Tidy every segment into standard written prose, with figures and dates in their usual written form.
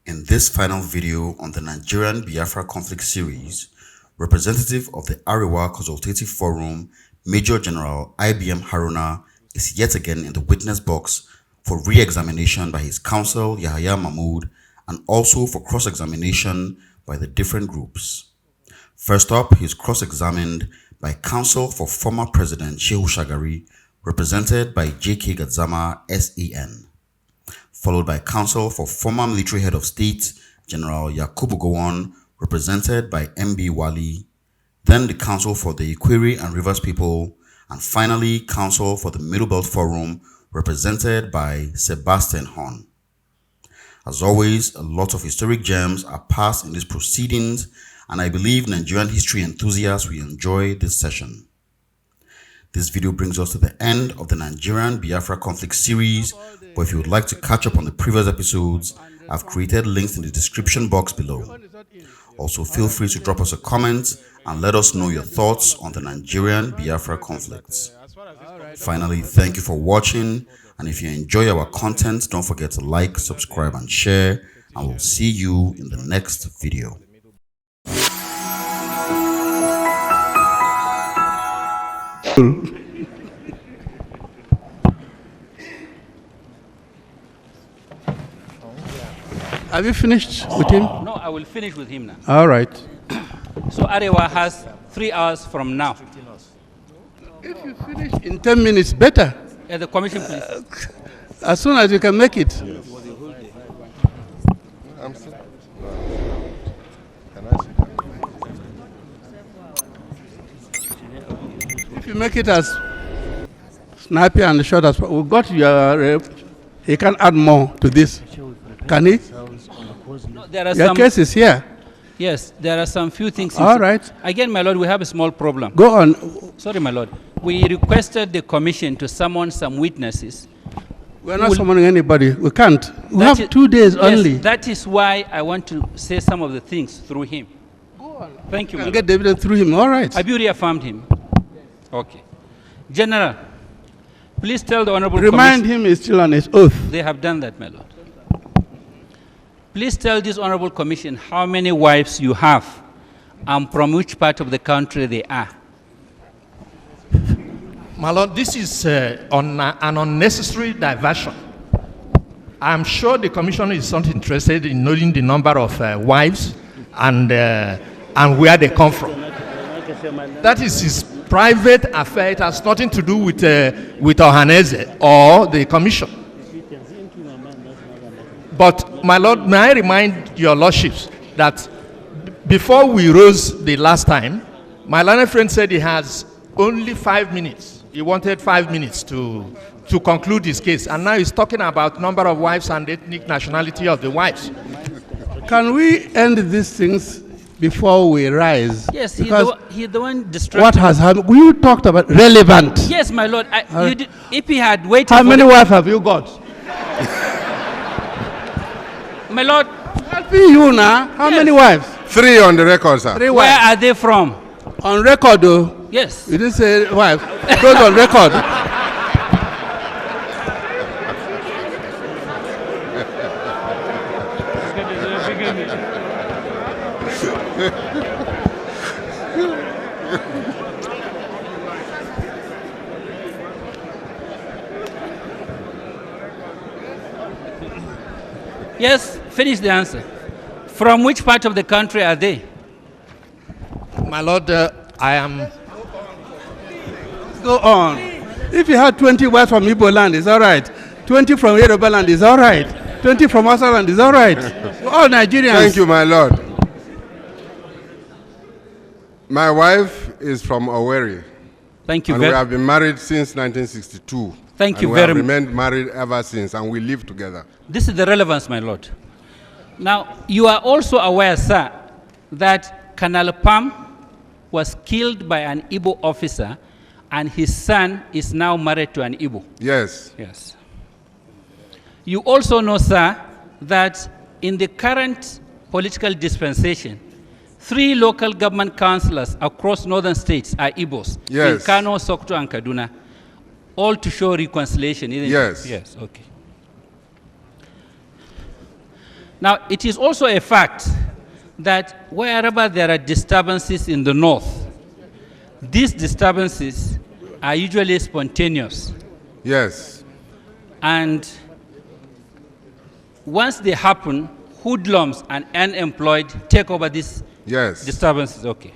In this final video on the Nigerian Biafra conflict series, representative of the Arewa Consultative Forum, Major General IBM Haruna, is yet again in the witness box for re-examination by his counsel Yahaya Mahmood and also for cross-examination by the different groups. First up, he is cross-examined by counsel for former President Shehu Shagari, represented by J.K. Gadzama, SEN. Followed by counsel for former military head of state, General Yakubu Gowon, represented by MB Wali, then the counsel for the Ikwiri and Rivers people, and finally counsel for the Middle Belt Forum, represented by Sebastian Horn. As always, a lot of historic gems are passed in these proceedings, and I believe Nigerian history enthusiasts will enjoy this session. This video brings us to the end of the Nigerian Biafra conflict series, but if you would like to catch up on the previous episodes, I've created links in the description box below. Also, feel free to drop us a comment and let us know your thoughts on the Nigerian Biafra conflicts. Finally, thank you for watching, and if you enjoy our content, don't forget to like, subscribe, and share, and we'll see you in the next video. Have you finished with him? No, I will finish with him now. All right. So Arewa has 3 hours from now. If you finish in 10 minutes, better. The commission, please. As soon as you can make it. If you make it as snappy and short as we got your he can add more to this. Can he? No, there are your some case is here. Yes, there are some few things. All right. Again, my lord, we have a small problem. Go on. Sorry, my lord. We requested the commission to summon some witnesses. We're not summoning anybody. We can't. We have 2 days only. That is why I want to say some of the things through him. Go on. Thank you, my And lord. get the evidence through him. All right. Have you reaffirmed him? Okay. General, please tell the honorable Remind commission. him he's still on his oath. They have done that, my lord. Please tell this honorable commission how many wives you have and from which part of the country they are. My lord, this is an unnecessary diversion. I'm sure the commission is not interested in knowing the number of wives and where they come from. That is his private affair. It has nothing to do with Ohaneze or the commission. But, my lord, may I remind your lordships that before we rose the last time, my learned friend said he has only 5 minutes. He wanted 5 minutes to conclude his case. And now he's talking about number of wives and ethnic nationality of the wives. Can we end these things before we rise? Yes, because he's the one distracted. what has happened? We talked about relevant. Yes, my lord. If he had waited How for many wives have you got? My lord. Helping you now. How many wives? 3 on the record, sir. 3 Where wives. are they from? On record, though. Yes. You didn't say wives. Those on record. Yes, finish the answer. From which part of the country are they? My lord, I am... Go on. If you had 20 wives from Igbo land, it's all right. 20 from Yoruba land is all right. 20 from Hausa land is all right. We're all Nigerians. Thank you, my lord. My wife is from Owerri. Thank you and we very have been married since 1962. Thank you and very we much. have remained married ever since, and we live together. This is the relevance, my lord. Now, you are also aware, sir, that Colonel Pam was killed by an Igbo officer, and his son is now married to an Igbo. Yes. Yes. You also know, sir, that in the current political dispensation, 3 local government councillors across northern states are Igbos. Yes. In Kano, Sokoto, and Kaduna. All to show reconciliation, isn't Yes. it? Yes, okay. Now, it is also a fact that wherever there are disturbances in the north, these disturbances are usually spontaneous. Yes. And once they happen, hoodlums and unemployed take over these Yes. disturbances. Okay.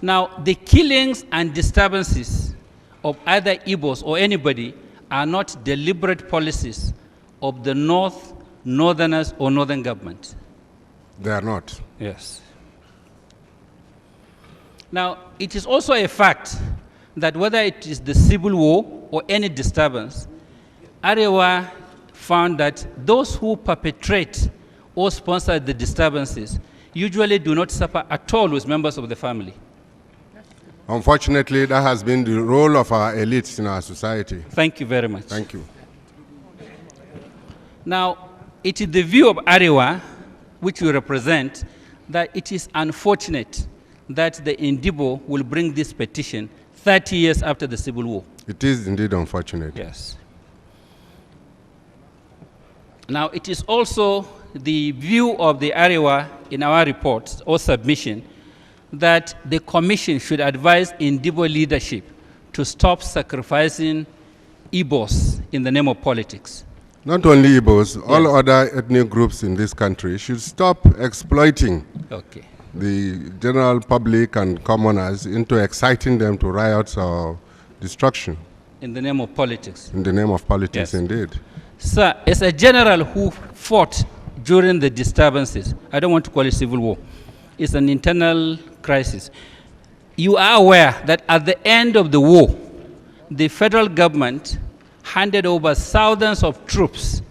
Now, the killings and disturbances of either Igbos or anybody are not deliberate policies of the Northerners or Northern government. They are not. Yes. Now, it is also a fact that whether it is the civil war or any disturbance, Arewa found that those who perpetrate or sponsor the disturbances usually do not suffer at all with members of the family. Unfortunately, that has been the role of our elites in our society. Thank you very much. Thank you. Now, it is the view of Arewa, which we represent, that it is unfortunate that the Indibo will bring this petition 30 years after the Civil War. It is indeed unfortunate. Yes. Now, it is also the view of the Arewa in our report or submission that the commission should advise Indibo leadership to stop sacrificing Igbos in the name of politics. Not only Igbos, all other ethnic groups in this country should stop exploiting the general public and commoners into exciting them to riots or destruction. In the name of politics. In the name of politics, Yes. indeed. Sir, as a general who fought during the disturbances, I don't want to call it civil war, it's an internal crisis. You are aware that at the end of the war, the federal government handed over thousands of troops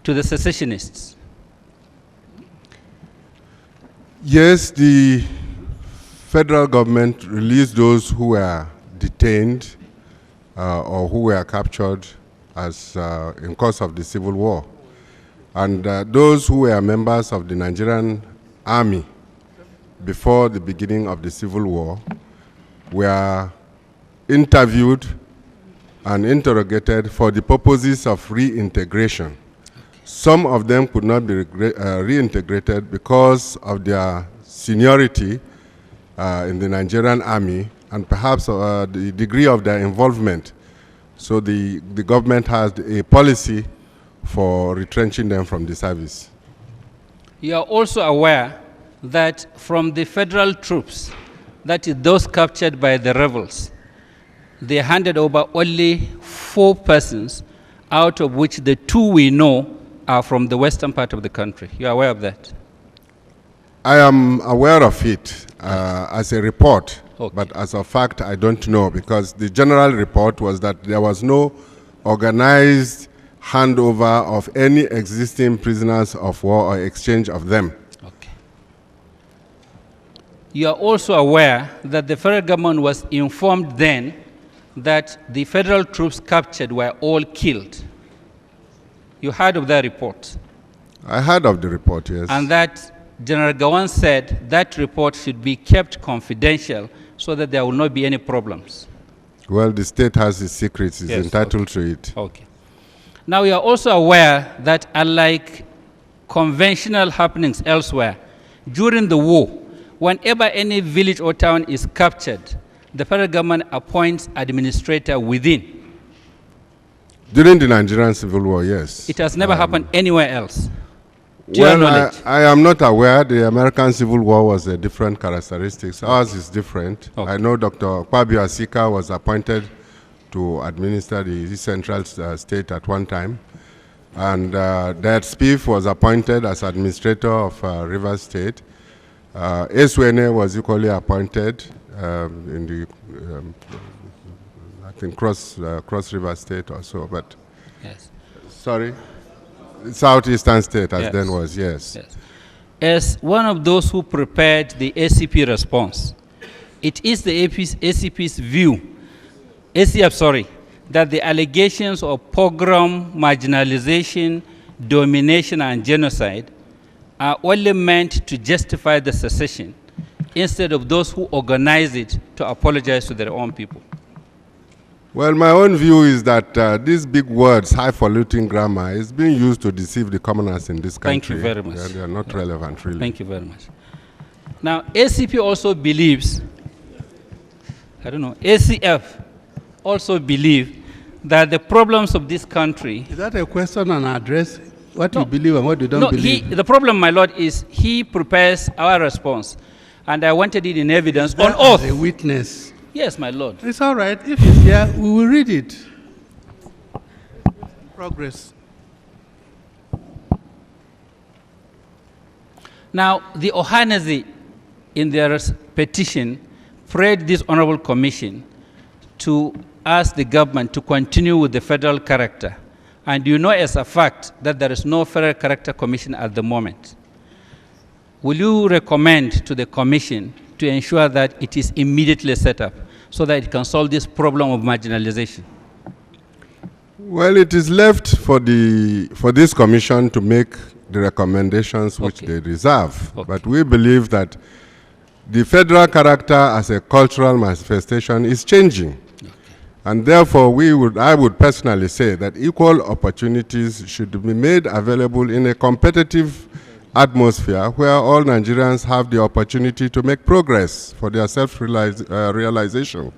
to the secessionists. Yes, the federal government released those who were detained or who were captured as in course of the civil war. And those who were members of the Nigerian army before the beginning of the civil war were interviewed and interrogated for the purposes of reintegration. Some of them could not be reintegrated because of their seniority in the Nigerian army and perhaps the degree of their involvement. So the government has a policy for retrenching them from the service. You are also aware that from the federal troops, that is those captured by the rebels, they handed over only 4 persons, out of which the 2 we know are from the western part of the country. You are aware of that? I am aware of it as a report, Okay. but as a fact, I don't know, because the general report was that there was no organized handover of any existing prisoners of war or exchange of them. Okay. You are also aware that the federal government was informed then that the federal troops captured were all killed. You heard of that report? I heard of the report, yes. And that General Gawan said that report should be kept confidential so that there will not be any problems. Well, the state has its secrets, it's Yes, entitled to it. Okay. Now, you are also aware that unlike conventional happenings elsewhere, during the war, whenever any village or town is captured, the federal government appoints administrator within. During the Nigerian Civil War, yes. It has never happened anywhere else. To your Well, knowledge. I am not aware. The American Civil War was a different characteristics. Ours is different. Okay. I know Dr. Kwabio Asika was appointed to administer the central state at one time. And that Spiff was appointed as administrator of Rivers State. Eswene was equally appointed in the, I think, Cross River State or so. But, Yes. sorry, Southeastern State as Yes. then was, yes. Yes. As one of those who prepared the ACP response, it is the ACP's view, that the allegations of pogrom, marginalization, domination, and genocide are only meant to justify the secession instead of those who organize it to apologize to their own people. Well, my own view is that these big words, highfalutin grammar, is being used to deceive the commoners in this country. Thank you very much. They are not relevant, really. Thank you very much. Now, ACP also believes, I don't know, ACF also believe that the problems of this country... Is that a question and address? What you believe and what you don't believe? The problem, my lord, is he prepares our response. And I wanted it in evidence on oath. As a witness. Yes, my lord. It's all right. If it's here, we will read it. Progress. Now, the Ohanese, in their petition, prayed this honorable commission to ask the government to continue with the federal character. And you know as a fact that there is no federal character commission at the moment. Will you recommend to the commission to ensure that it is immediately set up so that it can solve this problem of marginalization? Well, it is left for this commission to make the recommendations which they reserve. Okay. But we believe that the federal character as a cultural manifestation is changing. Okay. And therefore, I would personally say that equal opportunities should be made available in a competitive atmosphere where all Nigerians have the opportunity to make progress for their self-realization.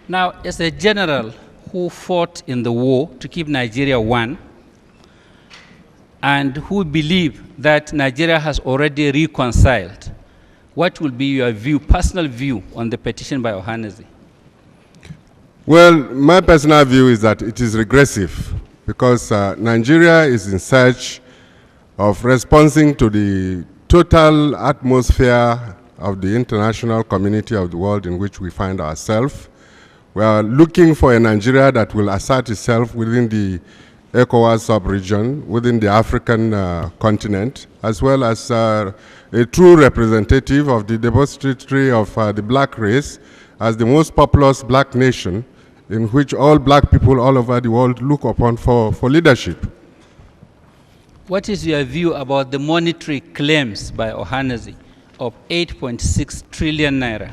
Now, as a general who fought in the war to keep Nigeria one, and who believe that Nigeria has already reconciled, what will be your view, personal view, on the petition by Ohanese? Well, my personal view is that it is regressive because Nigeria is in search of responding to the total atmosphere of the international community of the world in which we find ourselves. We are looking for a Nigeria that will assert itself within the ECOWAS sub-region, within the African continent, as well as a true representative of the depository of the black race as the most populous black nation in which all black people all over the world look upon for leadership. What is your view about the monetary claims by Ohanese of 8.6 trillion naira?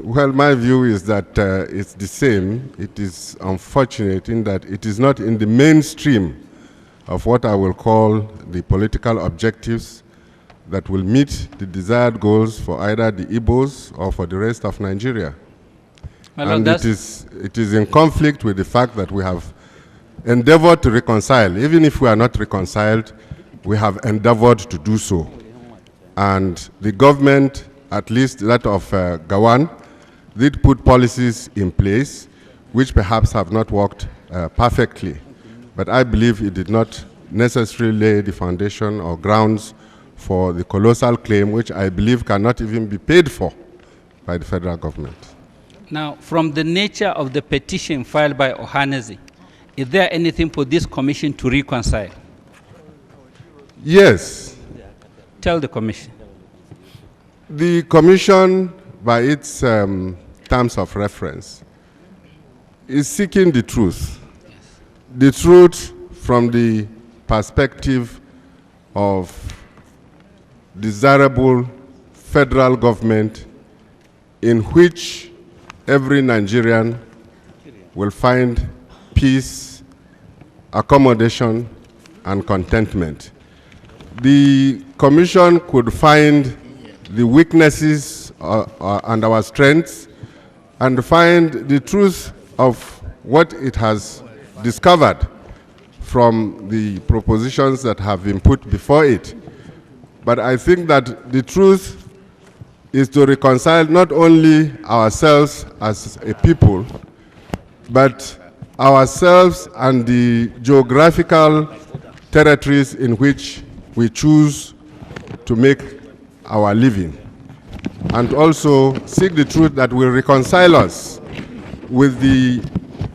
Well, my view is that it's the same. It is unfortunate in that it is not in the mainstream of what I will call the political objectives that will meet the desired goals for either the Igbos or for the rest of Nigeria. And it is in conflict with the fact that we have endeavored to reconcile. Even if we are not reconciled, we have endeavored to do so. And the government, at least that of Gawan, did put policies in place which perhaps have not worked perfectly. But I believe it did not necessarily lay the foundation or grounds for the colossal claim, which I believe cannot even be paid for by the federal government. Now, from the nature of the petition filed by Ohanese, is there anything for this commission to reconcile? Yes. Tell the commission. The commission, by its terms of reference, is seeking the truth. Yes. The truth from the perspective of desirable federal government in which every Nigerian will find peace, accommodation, and contentment. The commission could find the weaknesses and our strengths and find the truth of what it has discovered from the propositions that have been put before it. But I think that the truth is to reconcile not only ourselves as a people, but ourselves and the geographical territories in which we choose to make our living, and also seek the truth that will reconcile us with the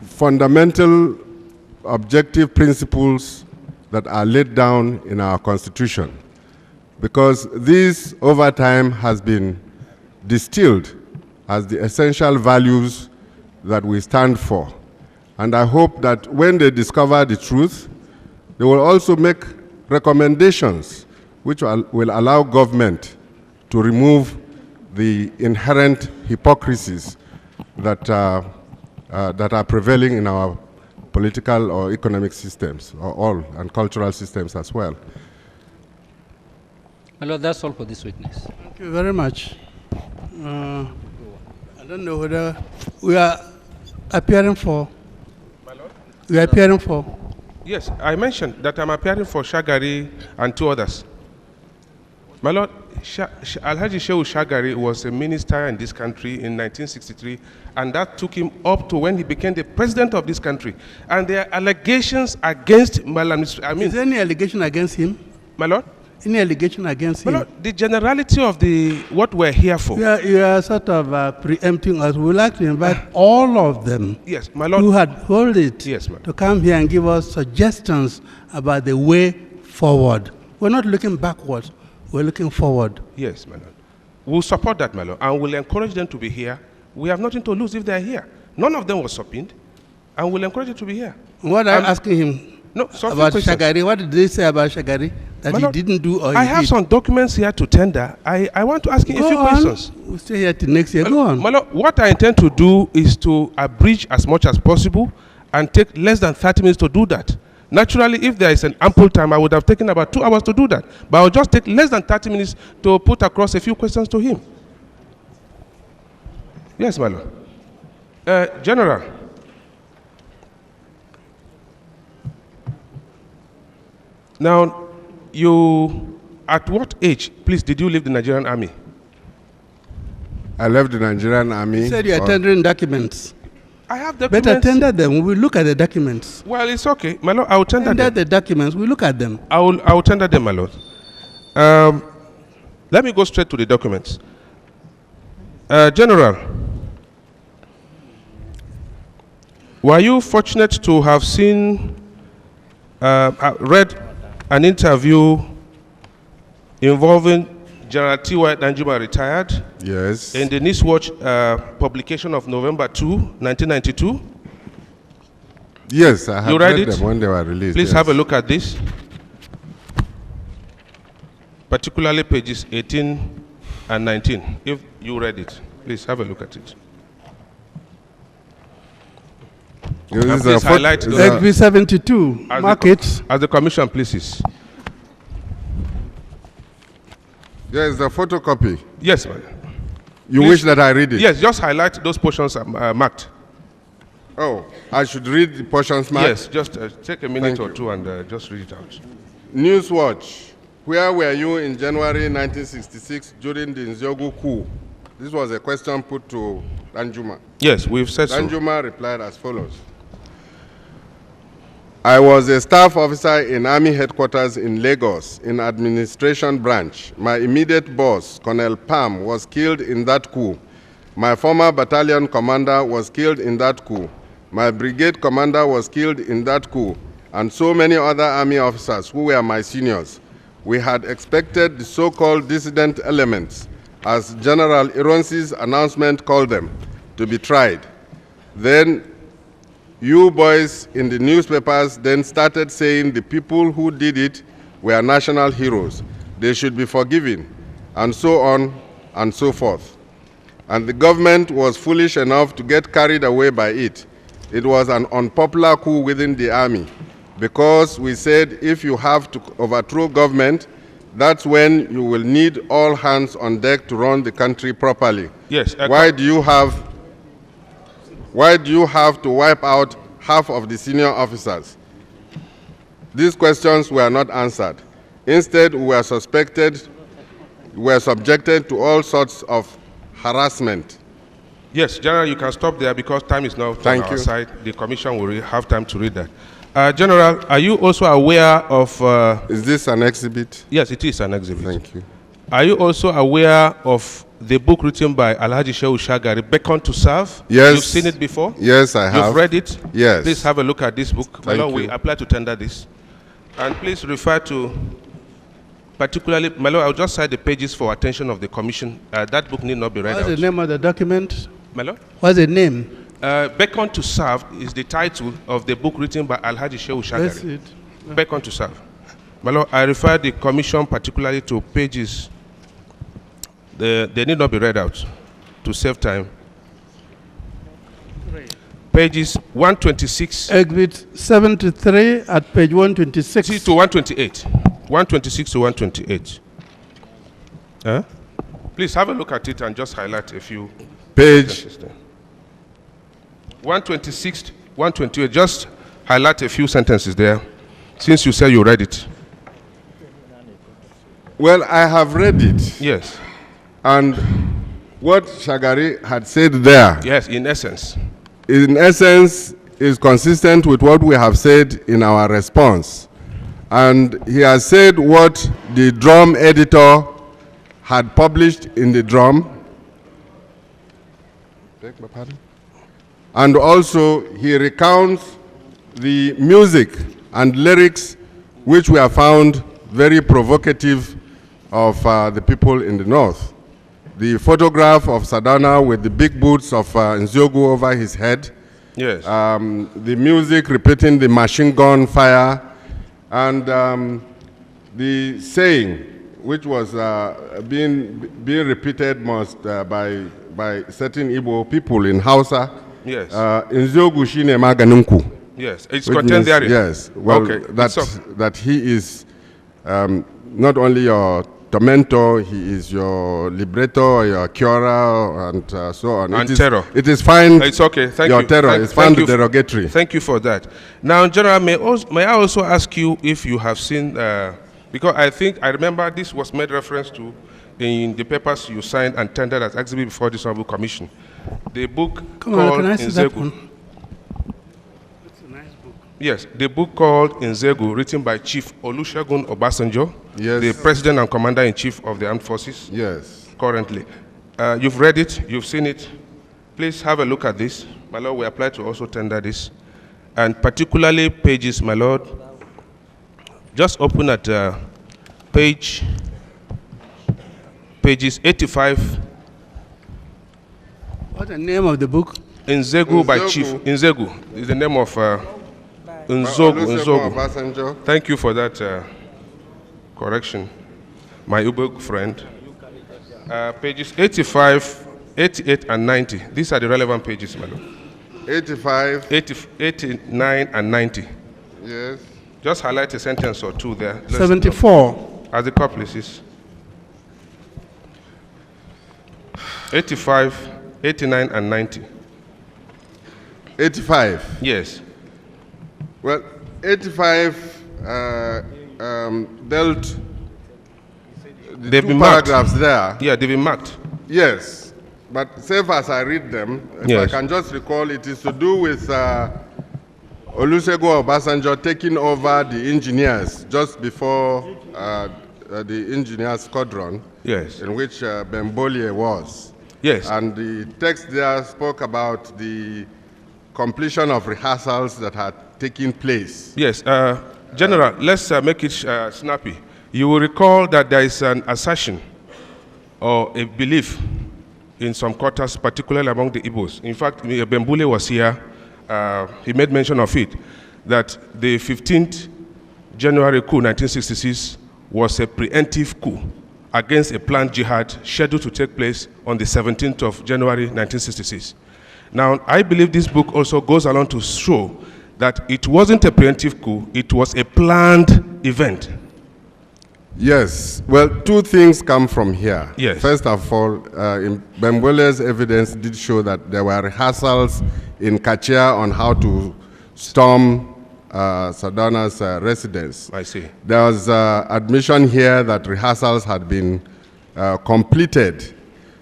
fundamental objective principles that are laid down in our Constitution, because this over time has been distilled as the essential values that we stand for. And I hope that when they discover the truth, they will also make recommendations which will allow government to remove the inherent hypocrisies that are prevailing in our political or economic systems, or all, and cultural systems as well. My Lord, that's all for this witness. Thank you very much. I don't know whether we are appearing for. My Lord? We are appearing for. Yes, I mentioned that I'm appearing for Shagari and 2 others. My Lord, Alhaji Shehu Shagari was a minister in this country in 1963, and that took him up to when he became the president of this country. And there are allegations against maladministration. Is there any allegation against him? My Lord? Any allegation against him? My Lord, the generality of what we're here for. You are sort of preempting us. We would like to invite all of them, yes, my Lord, who had hold it, yes, to come here and give us suggestions about the way forward. We're not looking backwards. We're looking forward. Yes, my Lord. We'll support that, my Lord, and we'll encourage them to be here. We have nothing to lose if they're here. None of them was subpoenaed, and we'll encourage them to be here. What I'm asking him about Shagari, what did they say about Shagari that my he Lord, didn't do or I he have did? some documents here to tender. I want to ask him a few questions. We'll stay here till next year. My Go Lord, on. my Lord, what I intend to do is to abridge as much as possible and take less than 30 minutes to do that. Naturally, if there is an ample time, I would have taken about 2 hours to do that. But I'll just take less than 30 minutes to put across a few questions to him. Yes, my Lord. General. Now, at what age, please, did you leave the Nigerian army? I left the Nigerian army. You said you are tendering documents. I have documents. Better tender them. We will look at the documents. Well, it's okay. My Lord, I will tender them. The documents. We look at them. I will tender them, my Lord. Let me go straight to the documents. General, were you fortunate to have read an interview involving General T.Y. Danjuma retired? Yes. In the Newswatch publication of November 2, 1992? Yes, I have read them when they were released. Please yes. have a look at this. Particularly pages 18 and 19. If you read it, please have a look at it. And please highlight those. XB 72. Mark it. As the commission pleases. Yes, the photocopy. Yes, ma'am. You Please, wish that I read it? Yes, just highlight those portions marked. Oh, I should read the portions marked? Yes, just take a minute or two and just read it out. Newswatch. Where were you in January 1966 during the Nzeogwu coup? This was a question put to Danjuma. Yes, we've said so. Danjuma replied as follows. I was a staff officer in Army headquarters in Lagos, in administration branch. My immediate boss, Colonel Pam, was killed in that coup. My former battalion commander was killed in that coup. My brigade commander was killed in that coup, and so many other Army officers who were my seniors. We had expected the so-called dissident elements, as General Ironsi's announcement called them, to be tried. Then you boys in the newspapers then started saying the people who did it were national heroes. They should be forgiven, and so on and so forth. And the government was foolish enough to get carried away by it. It was an unpopular coup within the army, because we said if you have to overthrow government, that's when you will need all hands on deck to run the country properly. Yes. Why do you have to wipe out half of the senior officers? These questions were not answered. Instead, we were subjected to all sorts of harassment. Yes, General, you can stop there because time is now on our side. The commission will have time to read that. General, are you also aware of... Is this an exhibit? Yes, it is an exhibit. Thank you. Are you also aware of the book written by Alhaji Shehu Shagari, Beckon to Serve? Yes. You've seen it before? Yes, I have. You've read it? Yes. Please have a look at this book. Thank you. We apply to tender this. And please refer to, particularly, Melo, I'll just cite the pages for attention of the commission. That book need not be read out. What's the name of the document? Melo? What's the name? Beckon to Serve is the title of the book written by Alhaji Shehu Shagari. That's it. Beckon to Serve. Melo, I refer the commission particularly to pages. They need not be read out to save time. pages 126 Exhibit 73 at page 126. to 128. 126 to 128. Huh? Please have a look at it and just highlight a few. Page 126, 128. Just highlight a few sentences there, since you said you read it. Well, I have read it. Yes. And what Shagari had said there, Yes, in essence. is consistent with what we have said in our response. And he has said what the Drum editor had published in the Drum. Beg my pardon? And also he recounts the music and lyrics which we have found very provocative of the people in the north. The photograph of Sadana with the big boots of Nzeogwu over his head. Yes. The music repeating the machine gun fire, and the saying, which was being repeated most by certain Igbo people in Hausa. Yes. Nzeogwu shine maganunku. Yes. It's contained there. Yes. Well, okay. that he is not only your tormentor, he is your liberator, your curer, and so on. And terror. It is fine. It's okay. Thank your you. Terror is found derogatory. Thank you for that. Now, General, may I also ask you if you have seen, because I remember this was made reference to in the papers you signed and tendered as exhibit before this Honorable Commission. The book called Nzeogwu. Yes, the book called Nzeogwu, written by Chief Olusegun Obasanjo, yes, the President and Commander-in-Chief of the Armed Forces. Yes. Currently. You've read it, you've seen it. Please have a look at this. My Lord, we apply to also tender this. And particularly pages, my Lord, just open at pages 85. What's the name of the book? Nzeogwu by Chief. Nzeogwu is the name of Nzeogwu. Thank you for that correction, my Igbo friend. Pages 85, 88, and 90. These are the relevant pages, my Lord. 85. 89, and 90. Yes. Just highlight a sentence or two there. 74. As the copy is. 85, 89, and 90. 85. Yes. Well, 85 dealt They've two been marked. paragraphs there. Yeah, they've been marked. Yes, but save as I read them, if Yes. I can just recall, it is to do with Olusegun Obasanjo taking over the engineers just before the engineers squadron, Yes. in which Bembolie was. Yes. And the text there spoke about the completion of rehearsals that had taken place. Yes. General, let's make it snappy. You will recall that there is an assertion or a belief in some quarters, particularly among the Igbos. In fact, Bembule was here. He made mention of it, that the 15th January coup 1966 was a preemptive coup against a planned jihad scheduled to take place on the 17th of January 1966. Now, I believe this book also goes along to show that it wasn't a preemptive coup, it was a planned event. Yes, well, two things come from here. Yes. First of all, Bembole's evidence did show that there were rehearsals in Kachia on how to storm Sadana's residence. I see. There was admission here that rehearsals had been completed.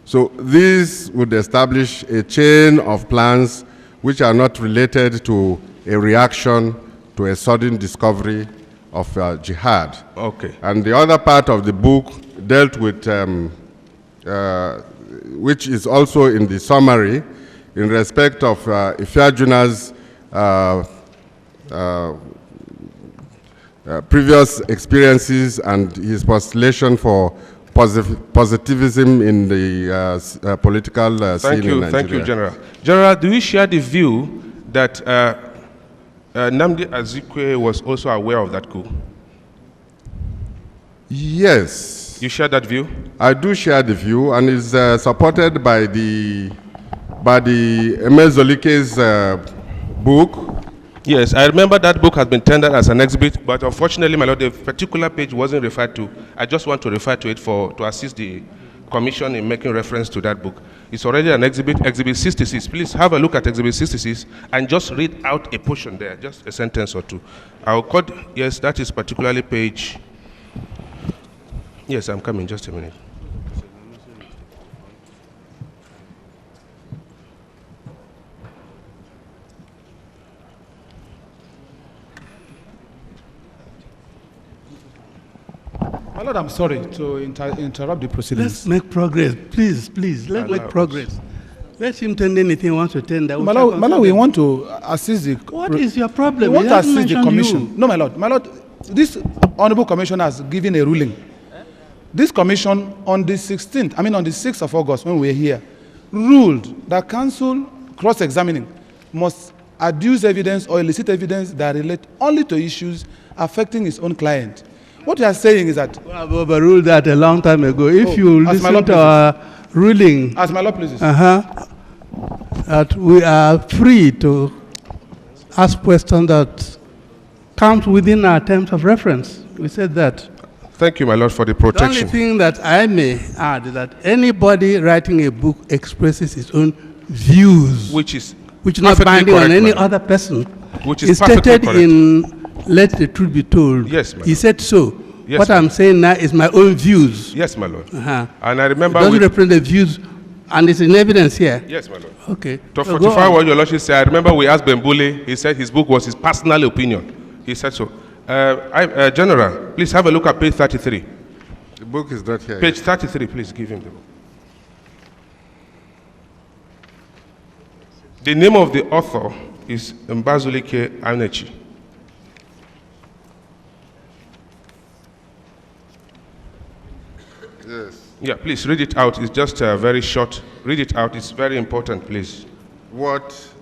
So these would establish a chain of plans which are not related to a reaction to a sudden discovery of jihad. Okay. And the other part of the book dealt with, which is also in the summary, in respect of Ifeajuna's previous experiences and his postulation for positivism in the political scene in Nigeria. Thank you, General. General, do you share the view that Nnamdi Azikiwe was also aware of that coup? Yes. You share that view? I do share the view, and is supported by the Emezolike's book. Yes, I remember that book has been tendered as an exhibit, but unfortunately, my lord, the particular page wasn't referred to. I just want to refer to it to assist the commission in making reference to that book. It's already an exhibit, Exhibit 66. Please have a look at Exhibit 66 and just read out a portion there, just a sentence or two. I'll quote, yes, that is particularly page. Yes, I'm coming, just a minute. My lord, I'm sorry to interrupt the proceedings. Let's make progress, please, please. Let's make progress. Let him tender anything he wants to tender. My lord, we want to assist the... What is your problem? We want to assist the commission. No, my lord, this honorable commission has given a ruling. This commission on the 6th of August, when we were here, ruled that counsel cross-examining must adduce evidence or elicit evidence that relate only to issues affecting his own client. What you are saying is that... We have overruled that a long time ago. If you listen to our ruling... As my law pleases. That we are free to ask questions that comes within our terms of reference. We said that. Thank you, my lord, for the protection. The only thing that I may add is that anybody writing a book expresses his own views, Which is not binding on any madam. other person. Which is It's perfectly stated correct. in Let the Truth Be Told. Yes, my He lord. said so. Yes, What my I'm saying now is my own views. Yes, my lord. Uh-huh. And I remember... It doesn't represent the views, and it's in evidence here. Yes, my lord. Okay. To So go fortify on. what your lordship said, I remember we asked Bembule, he said his book was his personal opinion. He said so. General, please have a look at page 33. The book is not here. Page 33, please give him the book. The name of the author is Mbazulike Anechi. Yes. Yeah, please read it out. It's just very short. Read it out. It's very important, please. What?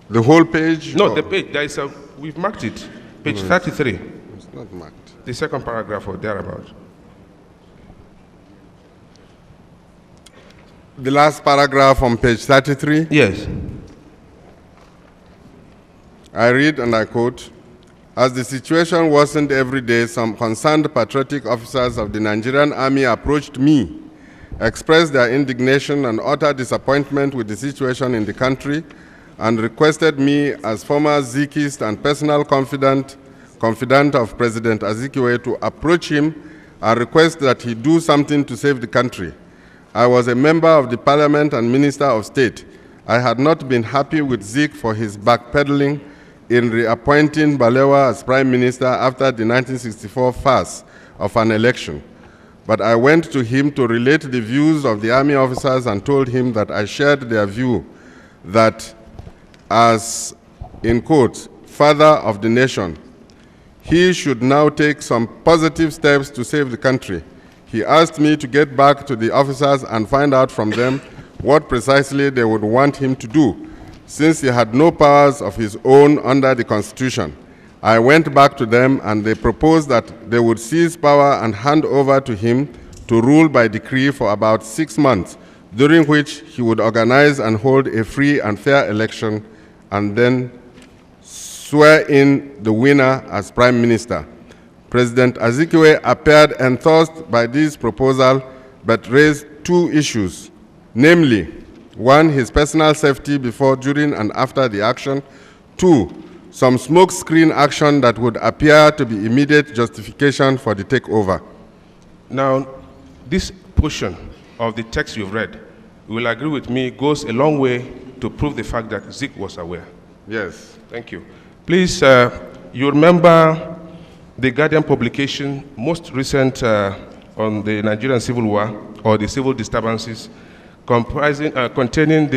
The whole page? No, or- the page. There is a. We've marked it. Page 33. It's not marked. The second paragraph or thereabout. The last paragraph on page 33. Yes. I read and I quote, "As the situation worsened every day, some concerned patriotic officers of the Nigerian army approached me, expressed their indignation and utter disappointment with the situation in the country, and requested me as former Zikist and personal confidant of President Azikiwe to approach him and request that he do something to save the country. I was a member of the parliament and minister of state. I had not been happy with Zik for his backpedaling in reappointing Balewa as prime minister after the 1964 farce of an election. But I went to him to relate the views of the army officers and told him that I shared their view that as, in quote, father of the nation, he should now take some positive steps to save the country. He asked me to get back to the officers and find out from them what precisely they would want him to do, since he had no powers of his own under the Constitution. I went back to them and they proposed that they would seize power and hand over to him to rule by decree for about 6 months, during which he would organize and hold a free and fair election and then swear in the winner as prime minister. President Azikiwe appeared enthused by this proposal, but raised 2 issues, namely, 1, his personal safety before, during, and after the action. 2, some smokescreen action that would appear to be immediate justification for the takeover. Now, this portion of the text you've read, you will agree with me, goes a long way to prove the fact that Zik was aware. Yes. Thank you. Please, you remember the Guardian publication, most recent on the Nigerian Civil War, or the civil disturbances, containing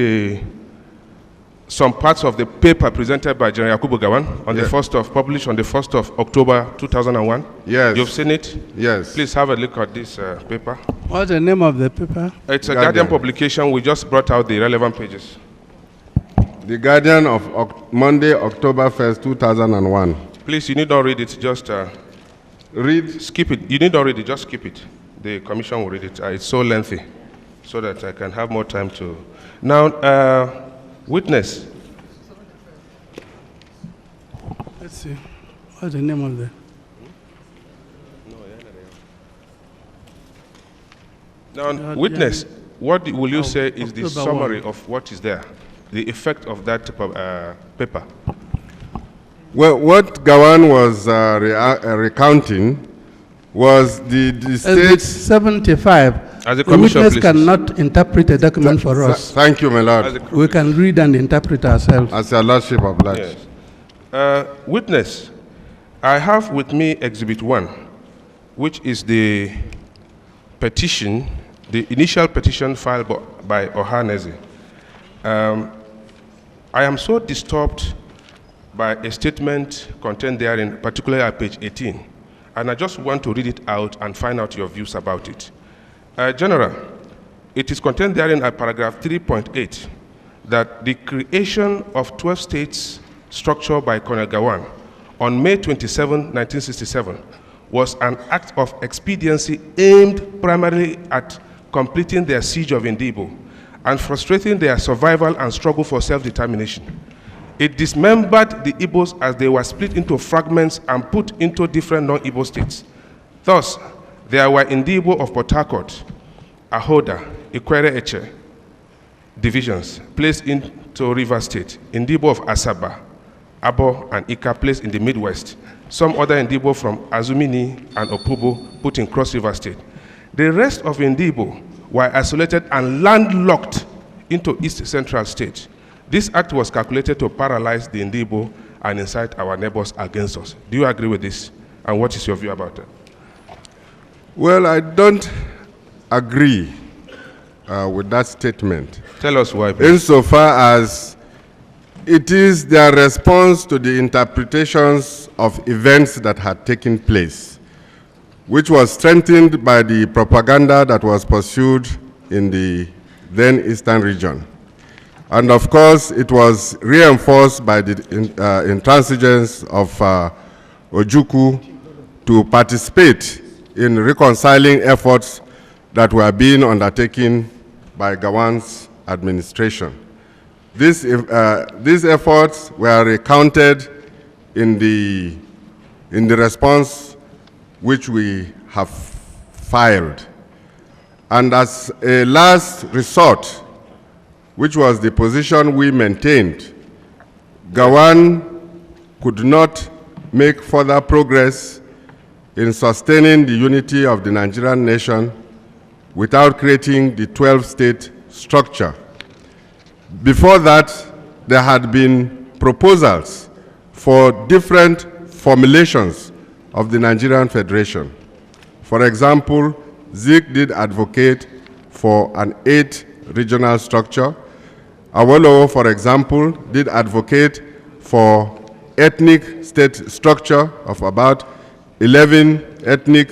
some parts of the paper presented by General Yakubu Gawan on the published on the 1st of October 2001. Yes. You've seen it? Yes. Please have a look at this paper. What's the name of the paper? It's a Guardian publication. We just brought out the relevant pages. The Guardian of Monday, October 1st, 2001. Please, you need not read it, just Read. skip it. You need not read it, just skip it. The commission will read it. It's so lengthy, so that I can have more time to... Now, witness, Let's see. What's the name of the? Now, witness, what will you say is the October summary 1. of what is there, the effect of that paper? Well, what Gawan was recounting was the It's state. 75. As a The commission, witness please. cannot interpret a document for us. Thank you, my As lord. a We can read and interpret ourselves. As your lordship obliged. Yes. Witness, I have with me Exhibit 1, which is the petition, the initial petition filed by Ohaneze. I am so disturbed by a statement contained therein, particularly at page 18, and I just want to read it out and find out your views about it. General, it is contained therein at paragraph 3.8 that the creation of 12 states structure by Colonel Gawan on May 27, 1967 was an act of expediency aimed primarily at completing their siege of Indibo and frustrating their survival and struggle for self-determination. It dismembered the Igbos as they were split into fragments and put into different non-Igbo states. Thus, there were Indibo of Port Harcourt, Ahoda, Ikwere Eche divisions placed into River State, Indibo of Asaba, Abo, and Ika placed in the Midwest. Some other Indibo from Azumini and Opubo put in Cross River State. The rest of Indibo were isolated and landlocked into East Central State. This act was calculated to paralyze the Indibo and incite our neighbors against us. Do you agree with this? And what is your view about it? Well, I don't agree with that statement. Tell us why, please. Insofar as it is their response to the interpretations of events that had taken place, which was strengthened by the propaganda that was pursued in the then Eastern region. And of course, it was reinforced by the intransigence of Ojukwu to participate in reconciling efforts that were being undertaken by Gawan's administration. These efforts were recounted in the response which we have filed. And as a last resort, which was the position we maintained, Gawan could not make further progress in sustaining the unity of the Nigerian nation without creating the 12-state structure. Before that, there had been proposals for different formulations of the Nigerian Federation. For example, Zik did advocate for an 8-regional structure. Awolowo, for example, did advocate for ethnic state structure of about 11 ethnic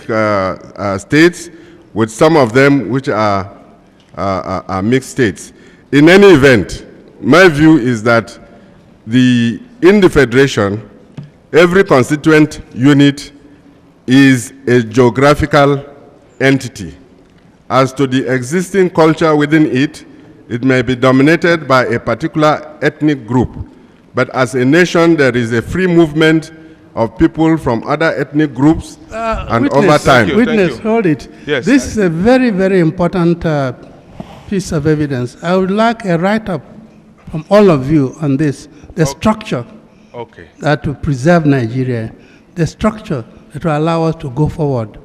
states, with some of them which are mixed states. In any event, my view is that in the Federation, every constituent unit is a geographical entity. As to the existing culture within it, it may be dominated by a particular ethnic group, but as a nation, there is a free movement of people from other ethnic groups, and Witness, over time. Witness, hold it. Yes, This is a very, very important piece of evidence. I would like a write-up from all of you on this, the structure Okay. that will preserve Nigeria, the structure that will allow us to go forward.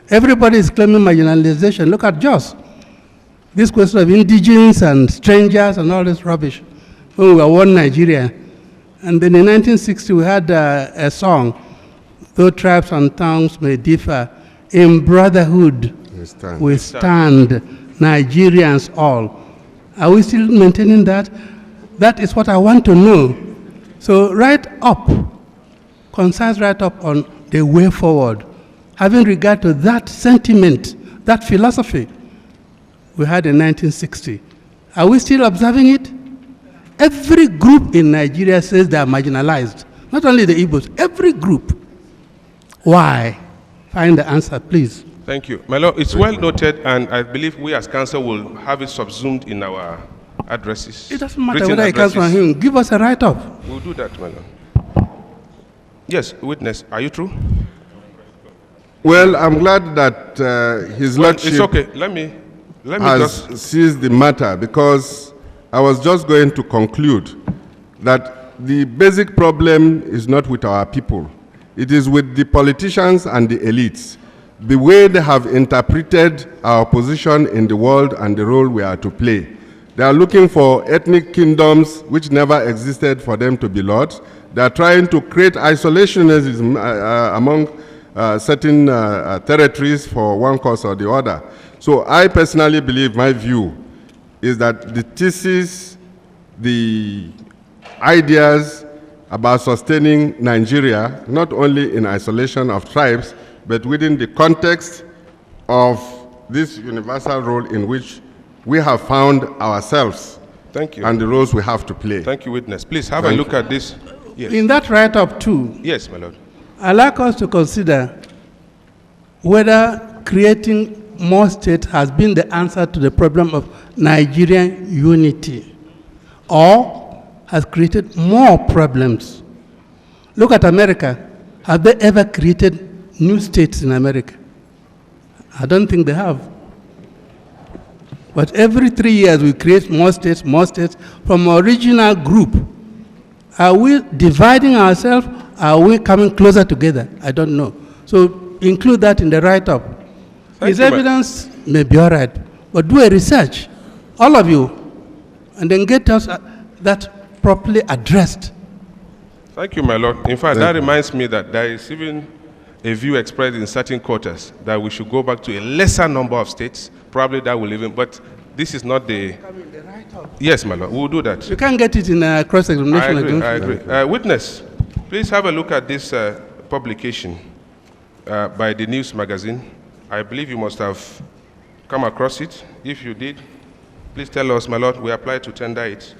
Everybody is claiming marginalization. Look at Jos. This question of indigenes and strangers and all this rubbish. When we were one Nigeria. And then in 1960, we had a song, though tribes and tongues may differ, in brotherhood we stand, Nigerians all. Are we still maintaining that? That is what I want to know. So write up, concise write up on the way forward, having regard to that sentiment, that philosophy we had in 1960. Are we still observing it? Every group in Nigeria says they are marginalized. Not only the Igbos, every group. Why? Find the answer, please. Thank you. My Lord, it's well noted, and I believe we as council will have it subsumed in our addresses. It doesn't matter written whether it comes from addresses. him. Give us a write-up. We'll do that, my Lord. Yes, witness, are you true? Well, I'm glad that His Lordship It's okay. Let me has just. seized the matter, because I was just going to conclude that the basic problem is not with our people. It is with the politicians and the elites. The way they have interpreted our position in the world and the role we are to play. They are looking for ethnic kingdoms which never existed for them to be lords. They are trying to create isolationism among certain territories for one cause or the other. So I personally believe, my view is that the thesis, the ideas about sustaining Nigeria, not only in isolation of tribes, but within the context of this universal role in which we have found ourselves. Thank you. And the roles we have to play. Thank you, witness. Please have a look at this. Yes. In that write-up too, Yes, my lord. I'd like us to consider whether creating more states has been the answer to the problem of Nigerian unity, or has created more problems. Look at America. Have they ever created new states in America? I don't think they have. But every 3 years we create more states from our original group. Are we dividing ourselves? Are we coming closer together? I don't know. So include that in the write-up. His evidence may be all right, but do a research, all of you, and then get us that properly addressed. Thank you, my lord. In fact, that reminds me that there is even a view expressed in certain quarters that we should go back to a lesser number of states. Probably that will even, but this is not the. Yes, my lord, we will do that. You can't get it in a cross-examination. I agree. Witness, please have a look at this publication by the news magazine. I believe you must have come across it. If you did, please tell us, my lord. We apply to tender it.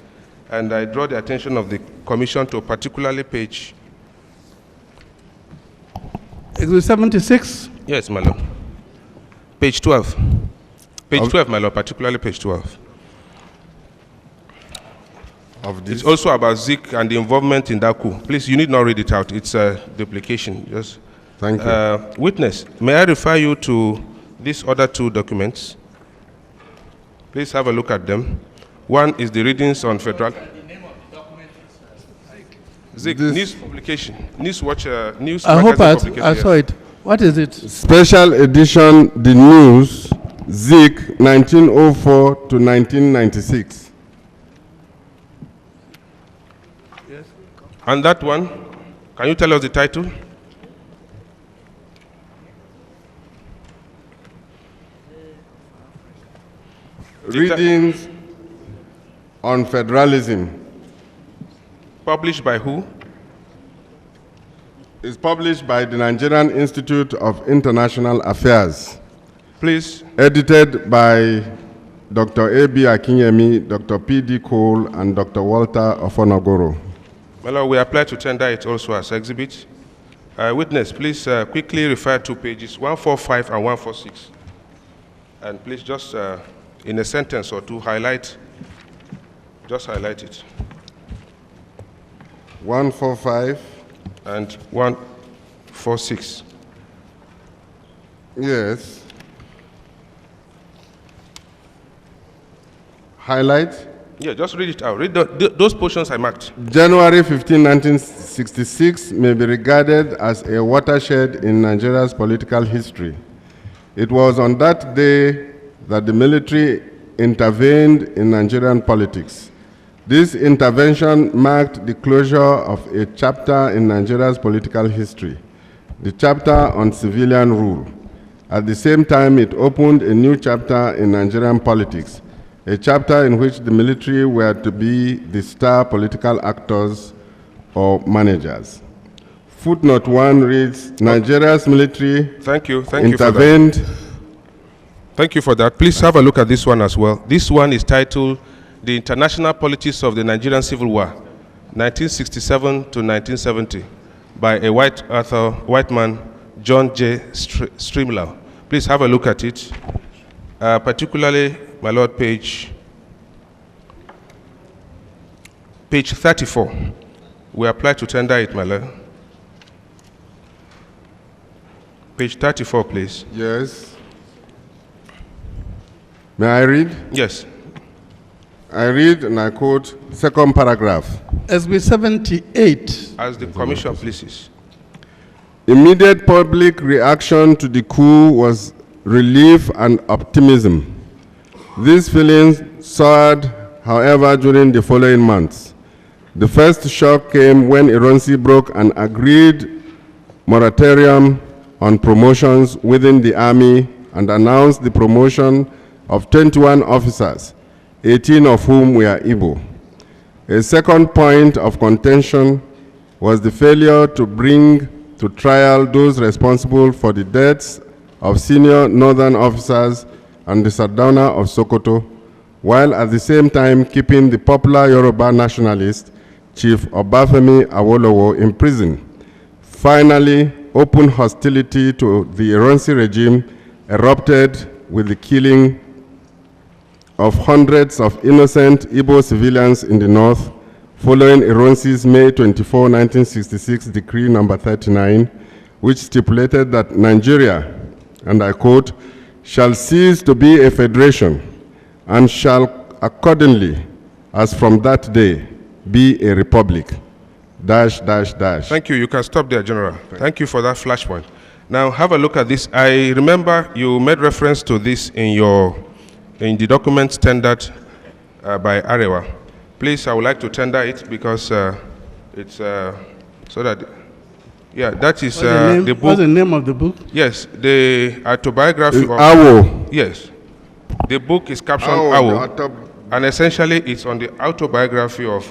And I draw the attention of the commission to particularly page. Exhibit 76? Yes, my lord. Page 12. Page 12, my lord, particularly page 12. It's also about Zik and the involvement in that coup. Please, you need not read it out. It's a duplication. Just. Thank you. Witness, may I refer you to these other two documents? Please have a look at them. One is the readings on federal. Zik, news publication. News watch, news. I hope I saw it. What is it? Special edition, The News, Zik, 1904 to 1996. Yes. And that one, can you tell us the title? Readings on Federalism. Published by who? It's published by the Nigerian Institute of International Affairs. Please. Edited by Dr. A.B. Akinyemi, Dr. P.D. Cole, and Dr. Walter Ofonogoro. Well, we apply to tender it also as exhibit. Witness, please quickly refer to pages 145 and 146. And please just, in a sentence or two, just highlight it. 145 and 146. Yes. Highlight? Yeah, just read it out. Read those portions I marked. January 15, 1966 may be regarded as a watershed in Nigeria's political history. It was on that day that the military intervened in Nigerian politics. This intervention marked the closure of a chapter in Nigeria's political history, the chapter on civilian rule. At the same time, it opened a new chapter in Nigerian politics, a chapter in which the military were to be the star political actors or managers. Footnote 1 reads, Nigeria's military intervened. Thank you for that. Please have a look at this one as well. This one is titled The International Politics of the Nigerian Civil War, 1967 to 1970, by a white author, white man, John J. Strimlau. Please have a look at it. Particularly, my lord, page 34. We apply to tender it, my lord. Page 34, please. Yes. May I read? Yes. I read and I quote, second paragraph. SB 78. As the commission pleases. Immediate public reaction to the coup was relief and optimism. These feelings soared, however, during the following months. The first shock came when Ironsi broke an agreed moratorium on promotions within the army and announced the promotion of 21 officers, 18 of whom were Igbo. A second point of contention was the failure to bring to trial those responsible for the deaths of senior northern officers and the Sardauna of Sokoto, while at the same time keeping the popular Yoruba nationalist Chief Obafemi Awolowo in prison. Finally, open hostility to the Ironsi regime erupted with the killing of hundreds of innocent Igbo civilians in the north, following Ironsi's May 24, 1966 decree number 39, which stipulated that Nigeria, and I quote, shall cease to be a federation and shall accordingly, as from that day, be a republic, dash, dash, dash. Thank you. You can stop there, General. Thank you for that flashpoint. Now, have a look at this. I remember you made reference to this in the documents tendered by Arewa. Please, I would like to tender it because it's so that, yeah, that is the book. What's the name of the book? Yes, the autobiography of Awo. Yes, the book is captioned Awo, and essentially it's on the autobiography of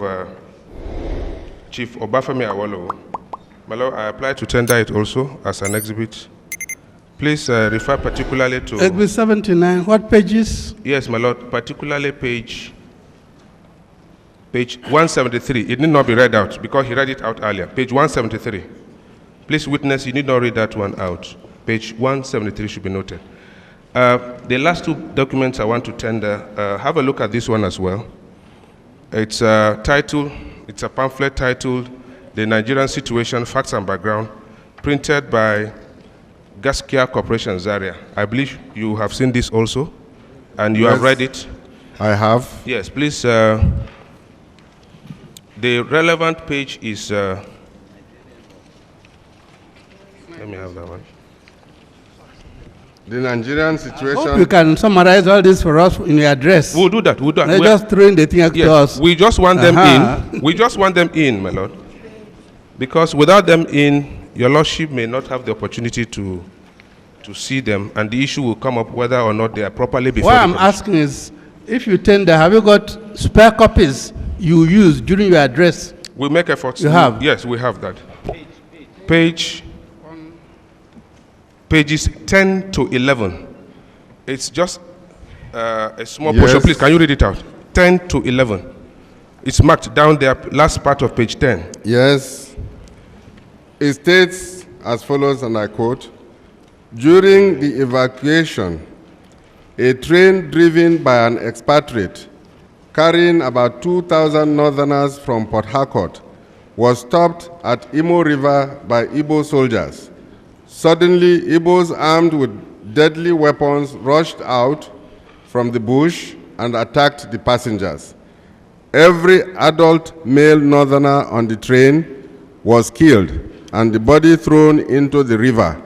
Chief Obafemi Awolowo. My Lord, I apply to tender it also as an exhibit. Please refer particularly to... SB 79, what pages? Yes, my Lord, particularly page 173. It need not be read out because he read it out earlier. Page 173. Please, witness, you need not read that one out. Page 173 should be noted. The last two documents I want to tender, have a look at this one as well. It's titled, it's a pamphlet titled The Nigerian Situation, Facts and Background, printed by Gaskia Corporation Zaria. I believe you have seen this also, and you have read it. I have. Yes, please. The relevant page is, let me have that one. The Nigerian situation. You can summarize all this for us in your address. We'll do that. We'll do that. Not just throwing the thing to us. We just want them in. We just want them in, my Lord. Because without them in, your Lordship may not have the opportunity to see them, and the issue will come up whether or not they are properly before What the I'm commission. asking is, if you tender, have you got spare copies you use during your address? We make efforts. You have? Yes, we have that. Pages 10 to 11. It's just a small portion. Please, can you read it out? 10 to 11. It's marked down there, last part of page 10. Yes. It states as follows, and I quote, during the evacuation, a train driven by an expatriate carrying about 2,000 northerners from Port Harcourt was stopped at Imo River by Igbo soldiers. Suddenly, Igbos armed with deadly weapons rushed out from the bush and attacked the passengers. Every adult male northerner on the train was killed and the body thrown into the river,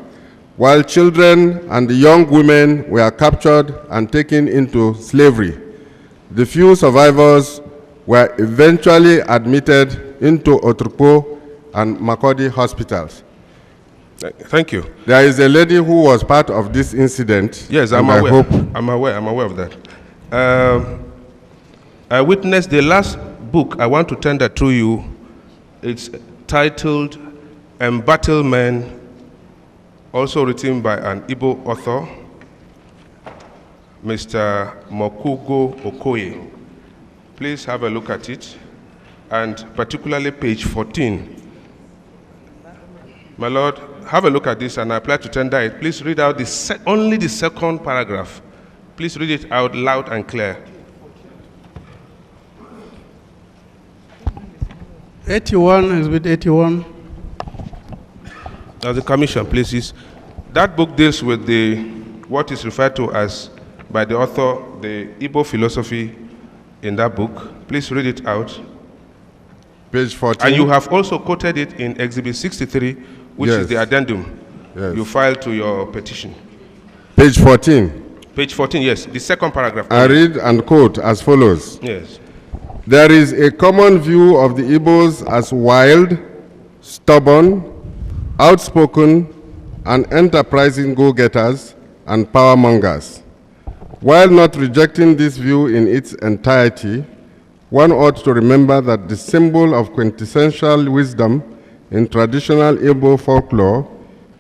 while children and the young women were captured and taken into slavery. The few survivors were eventually admitted into Ojukwu and Makurdi hospitals. Thank you. There is a lady who was part of this incident. Yes, I'm aware. I'm aware of that. I witnessed the last book I want to tender to you. It's titled Embattlement, also written by an Igbo author, Mr. Mokugo Okoye. Please have a look at it, and particularly page 14. My Lord, have a look at this, and I apply to tender it. Please read out only the second paragraph. Please read it out loud and clear. 81 is with 81. Now the commission, please. That book deals with what is referred to as, by the author, the Igbo philosophy in that book. Please read it out. Page 14. And you have also quoted it in Exhibit 63, which is the addendum you filed to your petition. Page 14. Page 14, yes, the second paragraph. I read and quote as follows. Yes. There is a common view of the Igbos as wild, stubborn, outspoken, and enterprising go-getters and powermongers. While not rejecting this view in its entirety, one ought to remember that the symbol of quintessential wisdom in traditional Igbo folklore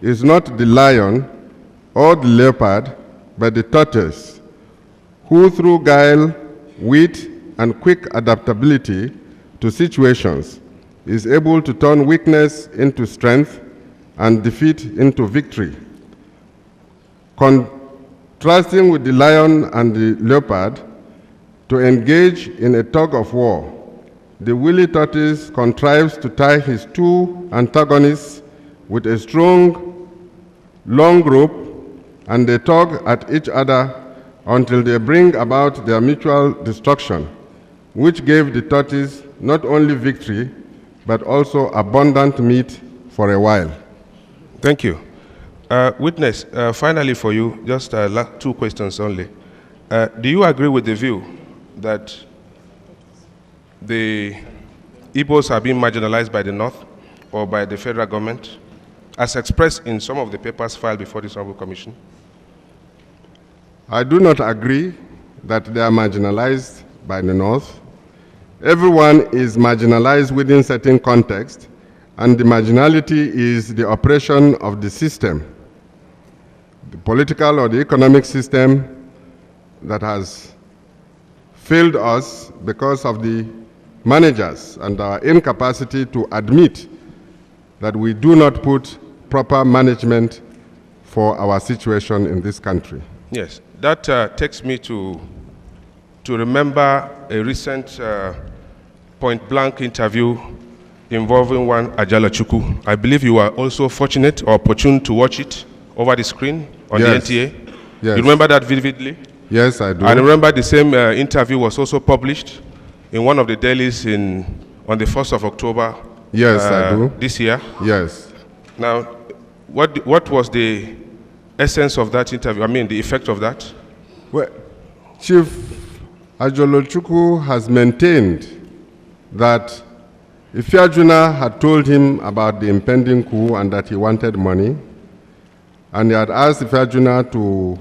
is not the lion or the leopard, but the tortoise, who through guile, wit, and quick adaptability to situations is able to turn weakness into strength and defeat into victory. Contrasting with the lion and the leopard, to engage in a tug of war, the wily tortoise contrives to tie his two antagonists with a strong, long rope, and they tug at each other until they bring about their mutual destruction, which gave the tortoise not only victory, but also abundant meat for a while. Thank you. Witness, finally for you, just two questions only. Do you agree with the view that the Igbos are being marginalized by the North or by the federal government, as expressed in some of the papers filed before this Honorable Commission? I do not agree that they are marginalized by the North. Everyone is marginalized within certain context, and the marginality is the oppression of the system, the political or the economic system that has failed us because of the managers and our incapacity to admit that we do not put proper management for our situation in this country. Yes, that takes me to remember a recent point-blank interview involving one Ojukwu. I believe you were also fortunate or opportune to watch it over the screen on the NTA. Yes. You remember that vividly? Yes, I do. I remember the same interview was also published in one of the dailies on the 1st of October. Yes, I do. This year. Yes. Now, what was the essence of that interview? I mean, the effect of that? Well, Chief Ojukwu has maintained that Ifeajuna had told him about the impending coup and that he wanted money, and he had asked Ifeajuna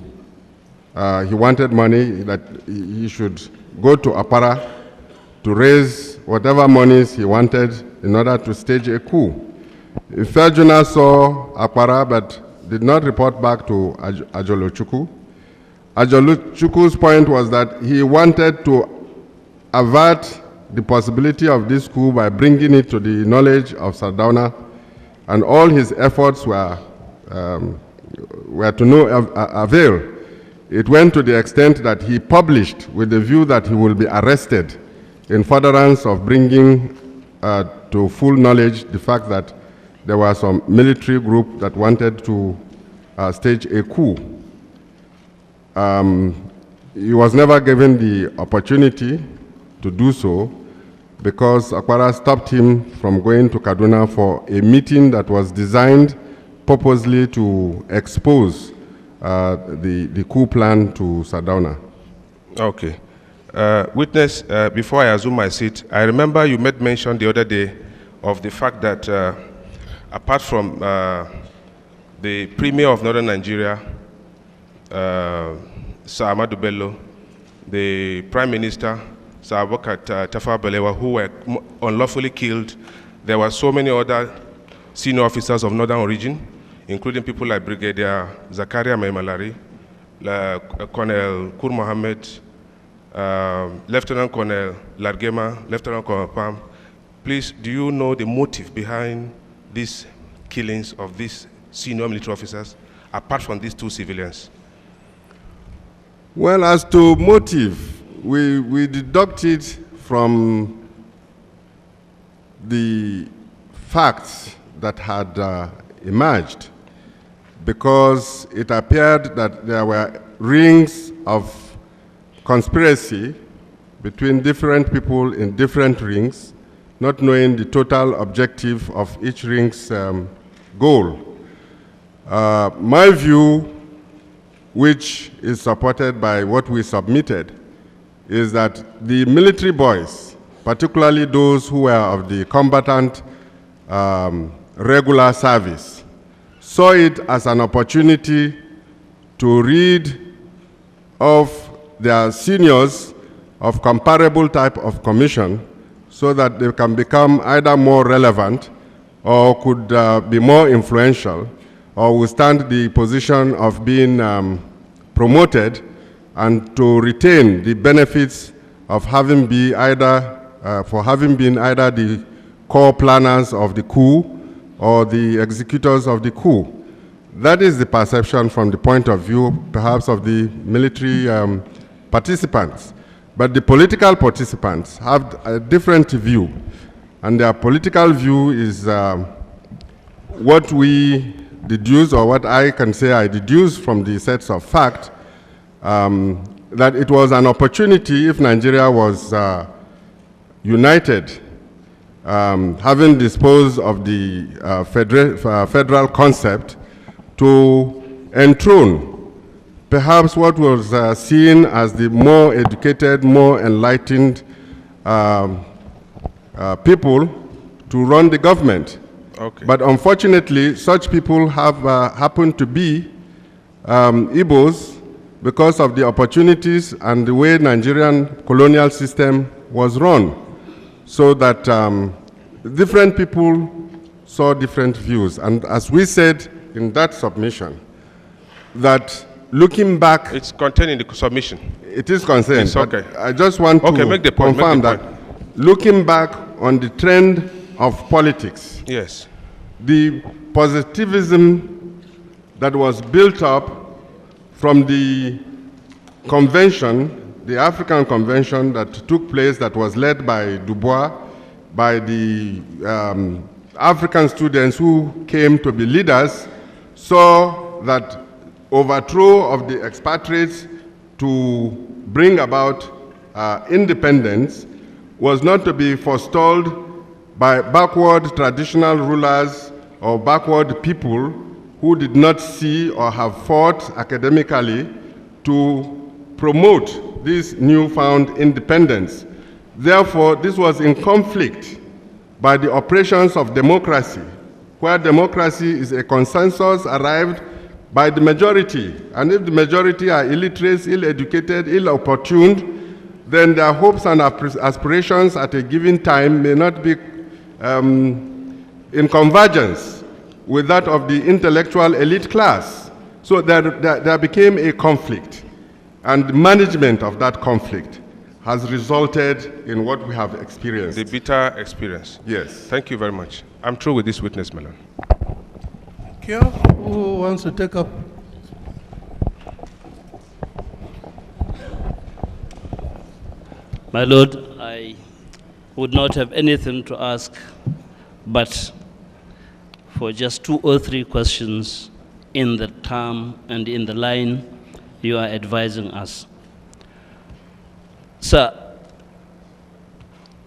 he wanted money, that he should go to Apara to raise whatever monies he wanted in order to stage a coup. Ifeajuna saw Apara but did not report back to Ojukwu. Ojuluchukwu's point was that he wanted to avert the possibility of this coup by bringing it to the knowledge of Sardauna, and all his efforts were to no avail. It went to the extent that he published with the view that he will be arrested in furtherance of bringing to full knowledge the fact that there was some military group that wanted to stage a coup. He was never given the opportunity to do so because Akwara stopped him from going to Kaduna for a meeting that was designed purposely to expose the coup plan to Sardauna. Okay. Witness, before I assume my seat, I remember you made mention the other day of the fact that apart from the Premier of Northern Nigeria, Sir Ahmadu Bello, the Prime Minister, Sir Abubakar Tafawa Balewa, who were unlawfully killed, there were so many other senior officers of Northern origin, including people like Brigadier Zakaria Maimalari, Colonel Kur Mohammed, Lieutenant Colonel Largema, Lieutenant Colonel Pam. Please, do you know the motive behind these killings of these senior military officers, apart from these two civilians? Well, as to motive, we deducted from the facts that had emerged because it appeared that there were rings of conspiracy between different people in different rings, not knowing the total objective of each ring's goal. My view, which is supported by what we submitted, is that the military boys, particularly those who were of the combatant regular service, saw it as an opportunity to rid of their seniors of comparable type of commission so that they can become either more relevant or could be more influential or withstand the position of being promoted and to retain the benefits of having been either the core planners of the coup or the executors of the coup. That is the perception from the point of view, perhaps, of the military participants. But the political participants have a different view, and their political view is what we deduce, or what I can say I deduce from the sets of fact, that it was an opportunity if Nigeria was united, having disposed of the federal concept, to enthrone perhaps what was seen as the more educated, more enlightened people to run the government. Okay. But unfortunately, such people have happened to be Igbos because of the opportunities and the way Nigerian colonial system was run. So that different people saw different views. And as we said in that submission, that looking back... It's contained in the submission. It is concerned. It's okay. I just want to make the point, confirm make the that looking back on the trend of politics, yes, the positivism that was built up from the convention, the African convention that took place, that was led by Dubois, by the African students who came to be leaders, saw that overthrow of the expatriates to bring about independence was not to be forestalled by backward traditional rulers or backward people who did not see or have fought academically to promote this newfound independence. Therefore, this was in conflict by the operations of democracy, where democracy is a consensus arrived by the majority. And if the majority are illiterate, ill-educated, ill-opportuned, then their hopes and aspirations at a given time may not be in convergence with that of the intellectual elite class. So there became a conflict, and the management of that conflict has resulted in what we have experienced. the bitter experience. Yes. Thank you very much. I'm through with this witness, Melon. Thank you. Who wants to take up? My Lord, I would not have anything to ask, but for just 2 or 3 questions in the term and in the line you are advising us. Sir,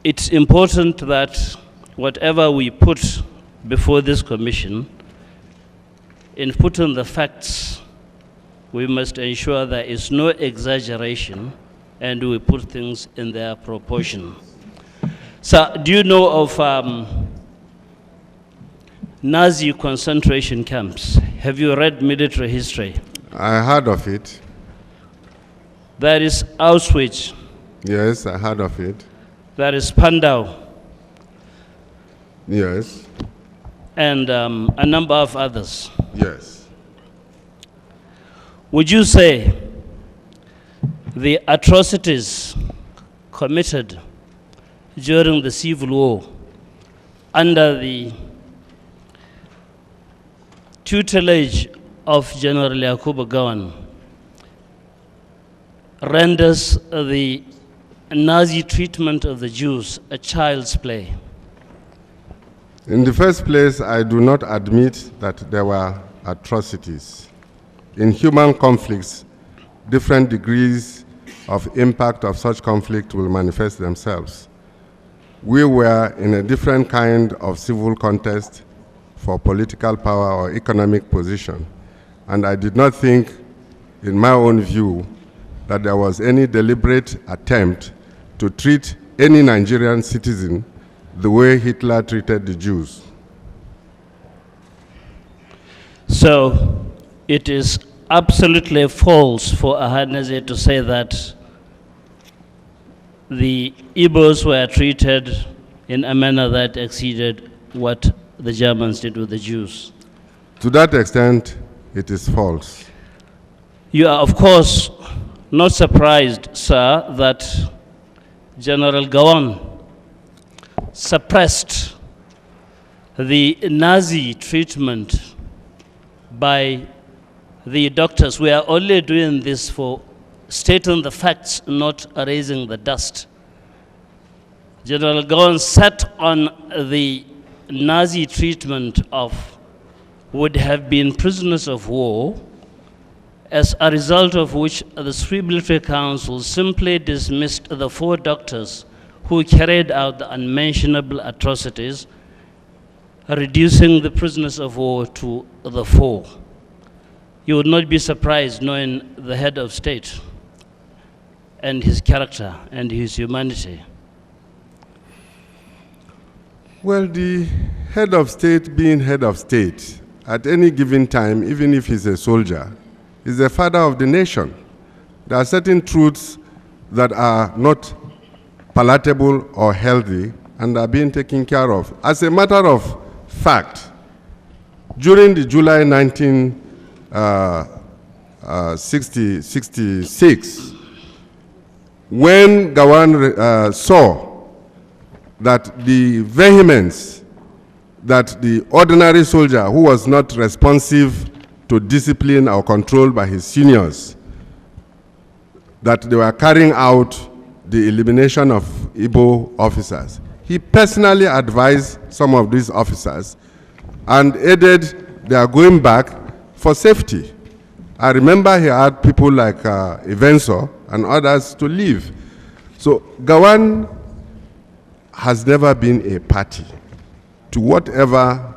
it's important that whatever we put before this commission, in putting the facts, we must ensure there is no exaggeration and we put things in their proportion. Sir, do you know of Nazi concentration camps? Have you read military history? I heard of it. There is Auschwitz. Yes, I heard of it. There is Spandau. Yes. And a number of others. Yes. Would you say the atrocities committed during the Civil War under the tutelage of General Yakubu Gowon renders the Nazi treatment of the Jews a child's play? In the first place, I do not admit that there were atrocities. In human conflicts, different degrees of impact of such conflict will manifest themselves. We were in a different kind of civil contest for political power or economic position, and I did not think, in my own view, that there was any deliberate attempt to treat any Nigerian citizen the way Hitler treated the Jews. So it is absolutely false for Ahaneze to say that the Igbos were treated in a manner that exceeded what the Germans did with the Jews. To that extent, it is false. You are, of course, not surprised, sir, that General Gowon suppressed the Nazi treatment by the doctors. We are only doing this for stating the facts, not raising the dust. General Gowon sat on the Nazi treatment of would have been prisoners of war, as a result of which the Supreme Military Council simply dismissed the 4 doctors who carried out the unmentionable atrocities, reducing the prisoners of war to the 4. You would not be surprised knowing the head of state and his character and his humanity. Well, the head of state being head of state, at any given time, even if he's a soldier, is the father of the nation. There are certain truths that are not palatable or healthy and are being taken care of. As a matter of fact, during the July 1966, when Gowon saw that the vehemence that the ordinary soldier who was not responsive to discipline or control by his seniors, that they were carrying out the elimination of Igbo officers, he personally advised some of these officers and aided their going back for safety. I remember he had people like Evenso and others to leave. So Gowon has never been a party to whatever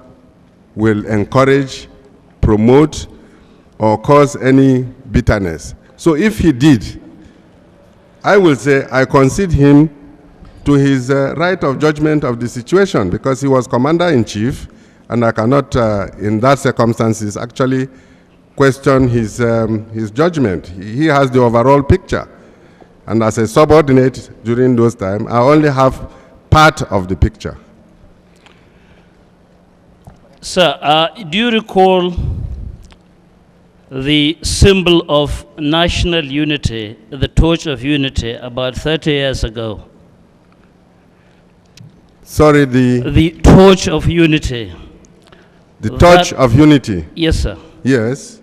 will encourage, promote, or cause any bitterness. So if he did, I will say I concede him to his right of judgment of the situation, because he was commander-in-chief, and I cannot, in that circumstances, actually question his judgment. He has the overall picture. And as a subordinate during those times, I only have part of the picture. Sir, do you recall the symbol of national unity, the torch of unity, about 30 years ago? Sorry, the torch of unity. The torch of unity? Yes, sir. Yes.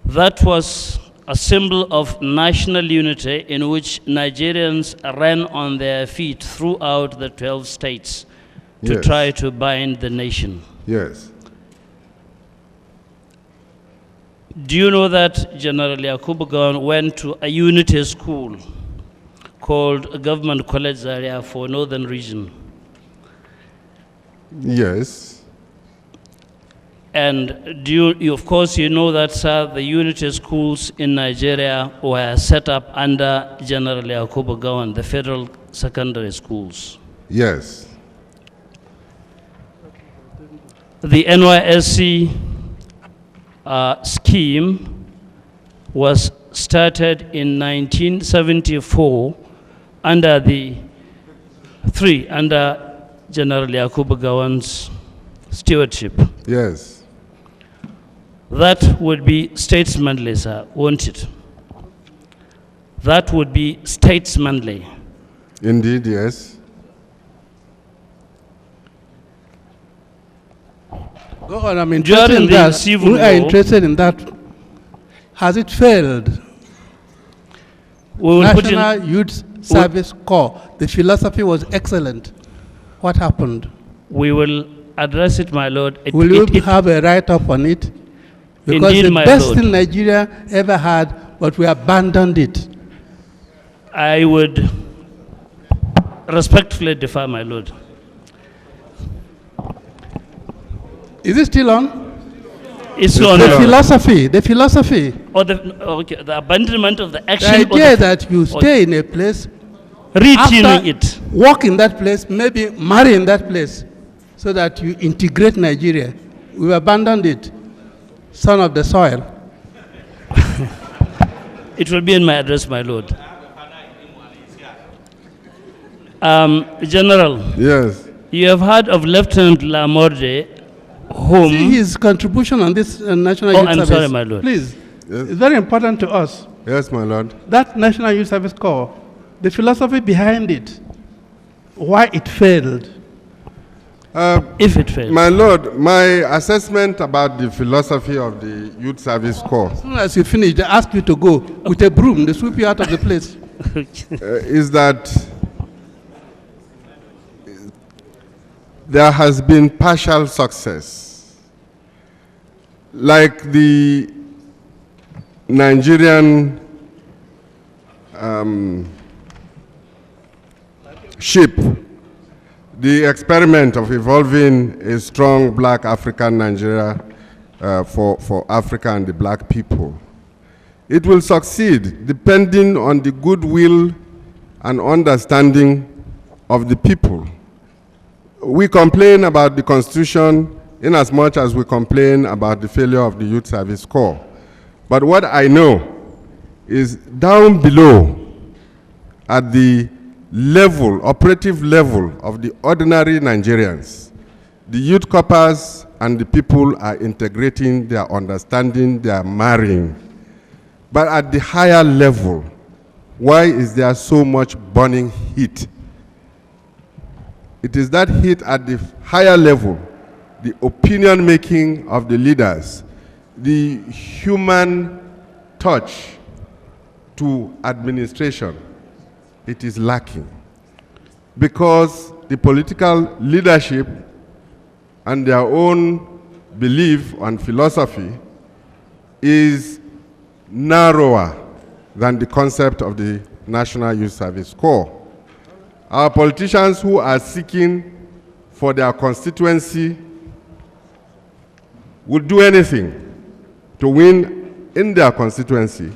That was a symbol of national unity in which Nigerians ran on their feet throughout the 12 states to try to bind the nation. Yes. Do you know that General Yakubu Gowon went to a unity school called Government College Zaria for Northern Region? Yes. And do you, of course, you know that, sir, the unity schools in Nigeria were set up under General Yakubu Gowon, the federal secondary schools. Yes. The NYSC scheme was started in 1974 under General Yakubu Gowon's stewardship. Yes. That would be statesmanly, sir, won't it? That would be statesmanly. Indeed, yes. Go on, I'm interested in that. We are interested in that. Has it failed? National Youth Service Corps, the philosophy was excellent. What happened? We will address it, my lord. Will you have a write-up on it? Because Indeed, the my best lord. thing Nigeria ever had, but we abandoned it. I would respectfully defer, my lord. Is it still on? It's The on philosophy. or okay, the abandonment of the The action idea or that you stay in a place, retuning after it. work in that place, maybe marry in that place, so that you integrate Nigeria. We abandoned it, son of the soil. It will be in my address, my lord. General, Yes. you have heard of Lieutenant Lamorde, whom... See his contribution on this National Oh, Youth I'm Service. sorry, my lord. Please, Yes. it's very important to us. Yes, my lord. That National Youth Service Corps, the philosophy behind it, why it failed. If it fails. My lord, my assessment about the philosophy of the Youth Service Corps As soon as you finish, they ask you to go with a broom, they sweep you out of the place. is that there has been partial success. Like the Nigerian ship, the experiment of evolving a strong black African Nigeria for Africa and the black people. It will succeed depending on the goodwill and understanding of the people. We complain about the Constitution in as much as we complain about the failure of the Youth Service Corps. But what I know is down below at the level, operative level of the ordinary Nigerians, the youth corps and the people are integrating, they are understanding, they are marrying. But at the higher level, why is there so much burning heat? It is that heat at the higher level, the opinion making of the leaders, the human touch to administration, it is lacking. Because the political leadership and their own belief and philosophy is narrower than the concept of the National Youth Service Corps. Our politicians who are seeking for their constituency would do anything to win in their constituency,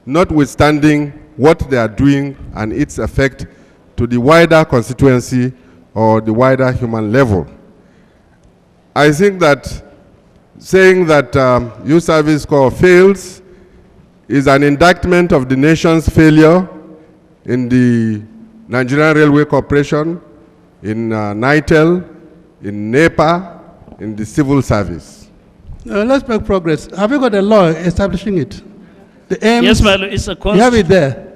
notwithstanding what they are doing and its effect to the wider constituency or the wider human level. I think that saying that Youth Service Corps fails is an indictment of the nation's failure in the Nigerian Railway Corporation, in NITEL, in NEPA, in the civil service. Let's make progress. Have you got a law establishing it? The aims, Yes, my lord, it's a you have it there.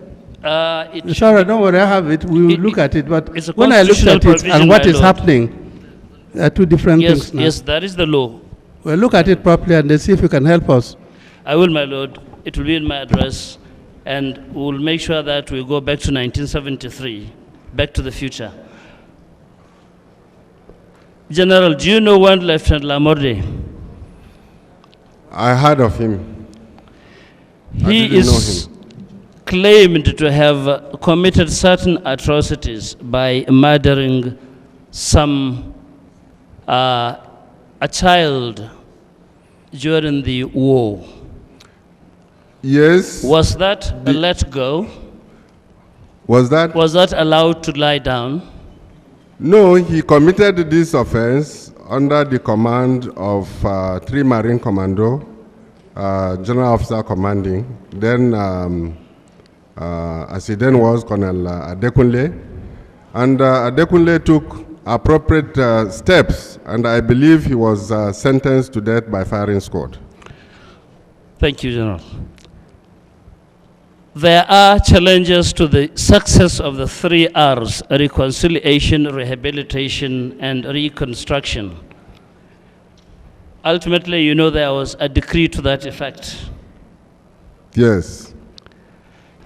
it Sorry, don't worry, I have it. We will look at it. But it's a when I looked constitutional at it provision, and what my is lord. happening, there are two different Yes, things now. yes, that is the law. We'll look at it properly and then see if you can help us. I will, my lord. It will be in my address, and we will make sure that we go back to 1973, back to the future. General, do you know one Lieutenant Lamorde? I heard of him. He didn't know is claimed to have committed certain atrocities by murdering a child during the war. Yes. Was that let go? Was that? Was that allowed to lie down? No, he committed this offense under the command of 3 Marine Commando, General Officer Commanding, then as he then was, Colonel Adekunle. And Adekunle took appropriate steps, and I believe he was sentenced to death by firing squad. Thank you, General. There are challenges to the success of the 3 R's: reconciliation, rehabilitation, and reconstruction. Ultimately, you know, there was a decree to that effect. Yes.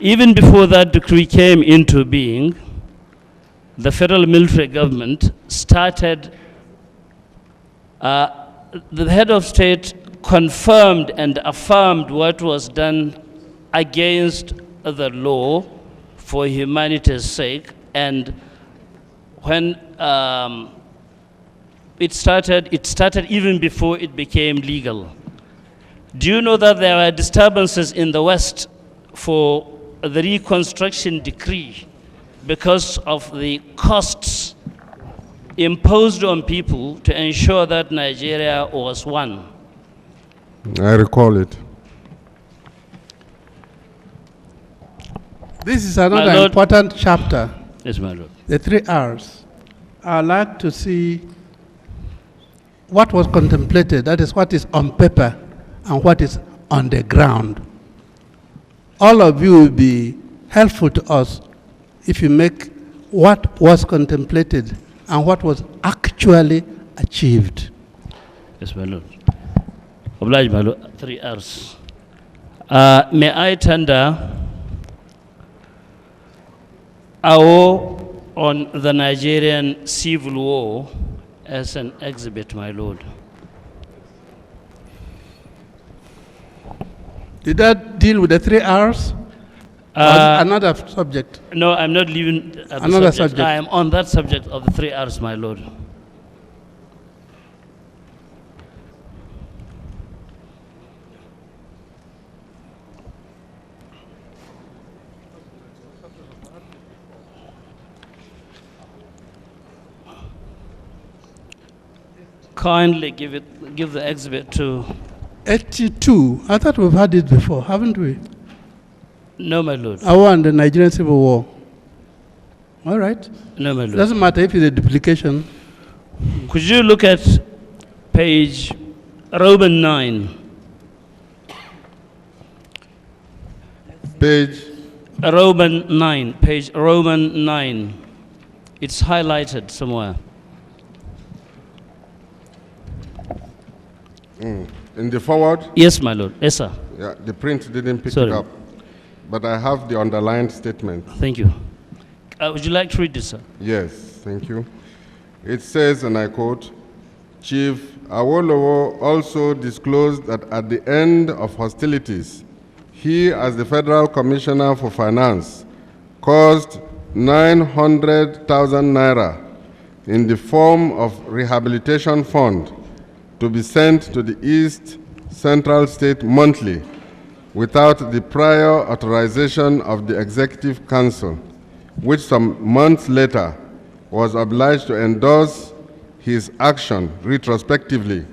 Even before that decree came into being, the federal military government started, the head of state confirmed and affirmed what was done against the law for humanity's sake, and when it started even before it became legal. Do you know that there were disturbances in the West for the reconstruction decree because of the costs imposed on people to ensure that Nigeria was one? I recall it. This is another important chapter. Yes, my lord. The 3 R's. I'd like to see what was contemplated, that is what is on paper and what is on the ground. All of you will be helpful to us if you make what was contemplated and what was actually achieved. Yes, my lord. Oblige, my lord. 3 R's. May I tender our on the Nigerian civil war as an exhibit, my lord? Did that deal with the 3 R's? Or another subject? No, I'm not leaving another subject. I am on that subject of the 3 R's, my lord. Kindly give the exhibit to... 82. I thought we've had it before, haven't we? No, my lord. Our and the Nigerian Civil War. All right. No, my lord. Doesn't matter if it's a duplication. Could you look at page Roman 9? Page? Roman 9. Page Roman 9. It's highlighted somewhere. In the forward? Yes, my lord. Yes, sir. Yeah, the print didn't pick Sorry. it up. But I have the underlined statement. Thank you. Would you like to read this, sir? Yes, thank you. It says, and I quote, Chief Awolowo also disclosed that at the end of hostilities, he, as the Federal Commissioner for Finance, caused 900,000 naira in the form of Rehabilitation Fund to be sent to the East Central State monthly without the prior authorization of the Executive Council, which some months later was obliged to endorse his action retrospectively.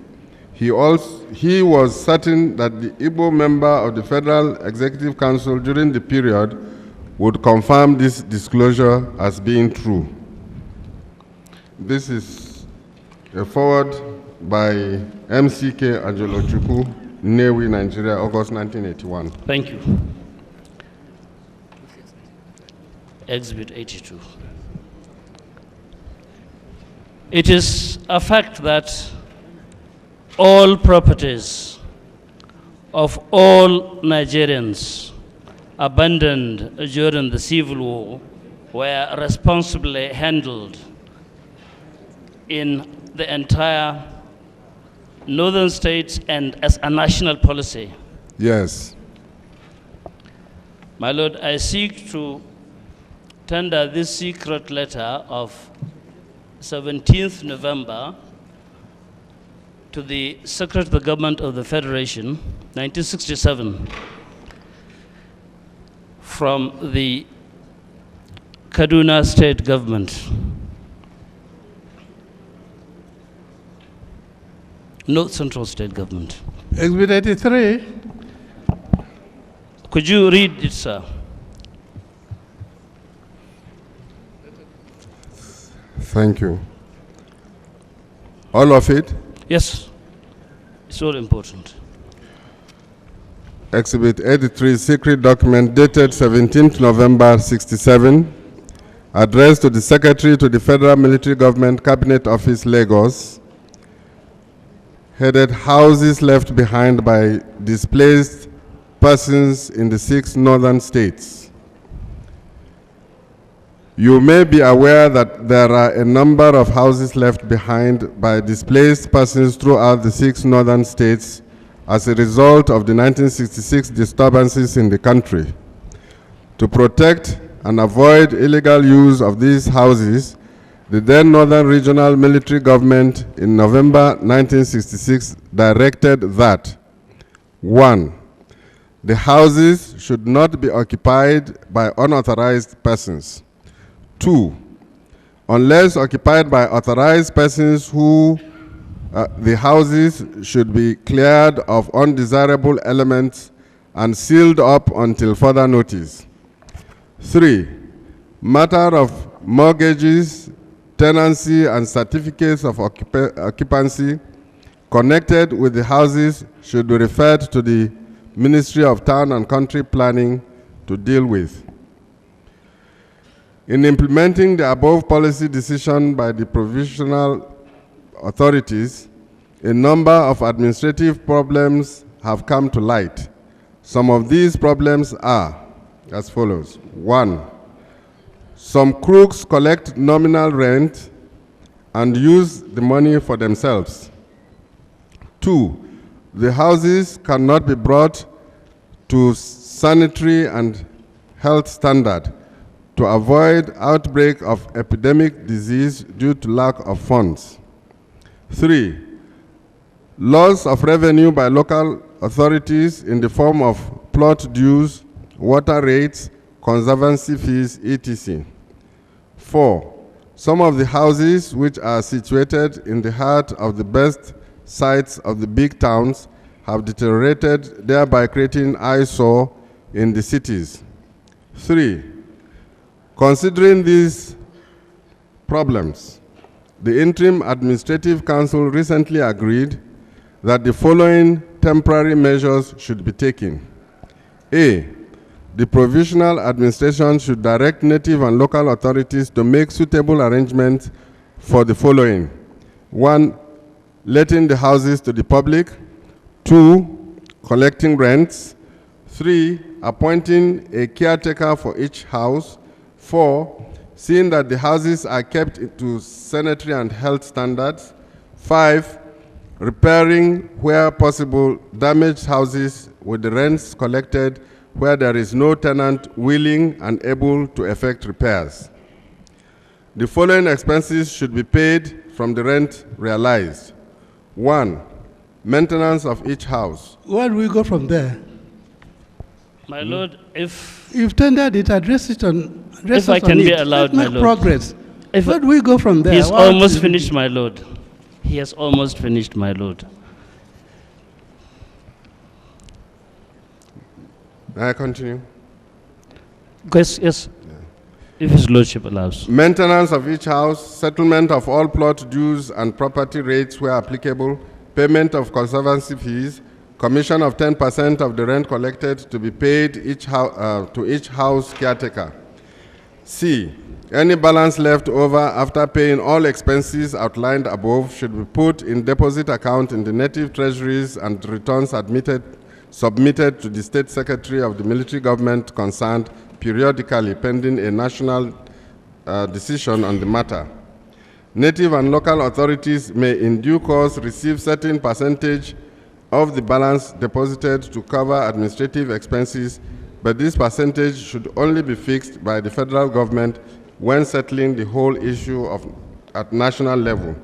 He was certain that the Igbo member of the Federal Executive Council during the period would confirm this disclosure as being true. This is a forward by MCK Ojukwu, Nnewi, Nigeria, August 1981. Thank you. Exhibit 82. It is a fact that all properties of all Nigerians abandoned during the Civil War were responsibly handled in the entire northern states and as a national policy. Yes. My lord, I seek to tender this secret letter of 17th November to the Secretary of the Government of the Federation, 1967, from the Kaduna State Government. North Central State Government. Exhibit 83. Could you read it, sir? Thank you. All of it? Yes. It's all important. Exhibit 83, secret document dated 17th November 67, addressed to the Secretary to the Federal Military Government Cabinet Office, Lagos, headed Houses Left Behind by Displaced Persons in the 6 northern states. You may be aware that there are a number of houses left behind by displaced persons throughout the 6 northern states as a result of the 1966 disturbances in the country. To protect and avoid illegal use of these houses, the then Northern Regional Military Government in November 1966 directed that 1. The houses should not be occupied by unauthorized persons. 2. Unless occupied by authorized persons the houses should be cleared of undesirable elements and sealed up until further notice. 3. Matter of mortgages, tenancy, and certificates of occupancy connected with the houses should be referred to the Ministry of Town and Country Planning to deal with. In implementing the above policy decision by the provisional authorities, a number of administrative problems have come to light. Some of these problems are as follows. 1. Some crooks collect nominal rent and use the money for themselves. 2. The houses cannot be brought to sanitary and health standard to avoid outbreak of epidemic disease due to lack of funds. 3. Loss of revenue by local authorities in the form of plot dues, water rates, conservancy fees, etc. 4. Some of the houses which are situated in the heart of the best sites of the big towns have deteriorated, thereby creating eyesore in the cities. 3. Considering these problems, the Interim Administrative Council recently agreed that the following temporary measures should be taken. A. The Provisional Administration should direct native and local authorities to make suitable arrangements for the following. 1. Letting the houses to the public. 2. Collecting rents. 3. Appointing a caretaker for each house. 4. Seeing that the houses are kept to sanitary and health standards. 5. Repairing, where possible, damaged houses with the rents collected where there is no tenant willing and able to effect repairs. The following expenses should be paid from the rent realized. 1. Maintenance of each house. Where do we go from there? My Lord, if You've tendered it, address it on. If I can be allowed, Let's my make Lord. progress. If Where do we go from there? he's What almost is- finished, my Lord. He has almost finished, my Lord. May I continue? Yes. If His Lordship allows. Maintenance of each house, settlement of all plot dues and property rates where applicable, payment of conservancy fees, commission of 10% of the rent collected to be paid to each house caretaker. C. Any balance left over after paying all expenses outlined above should be put in deposit account in the native treasuries and returns submitted to the State Secretary of the military government concerned periodically pending a national decision on the matter. Native and local authorities may in due course receive certain percentage of the balance deposited to cover administrative expenses, but this percentage should only be fixed by the federal government when settling the whole issue at national level.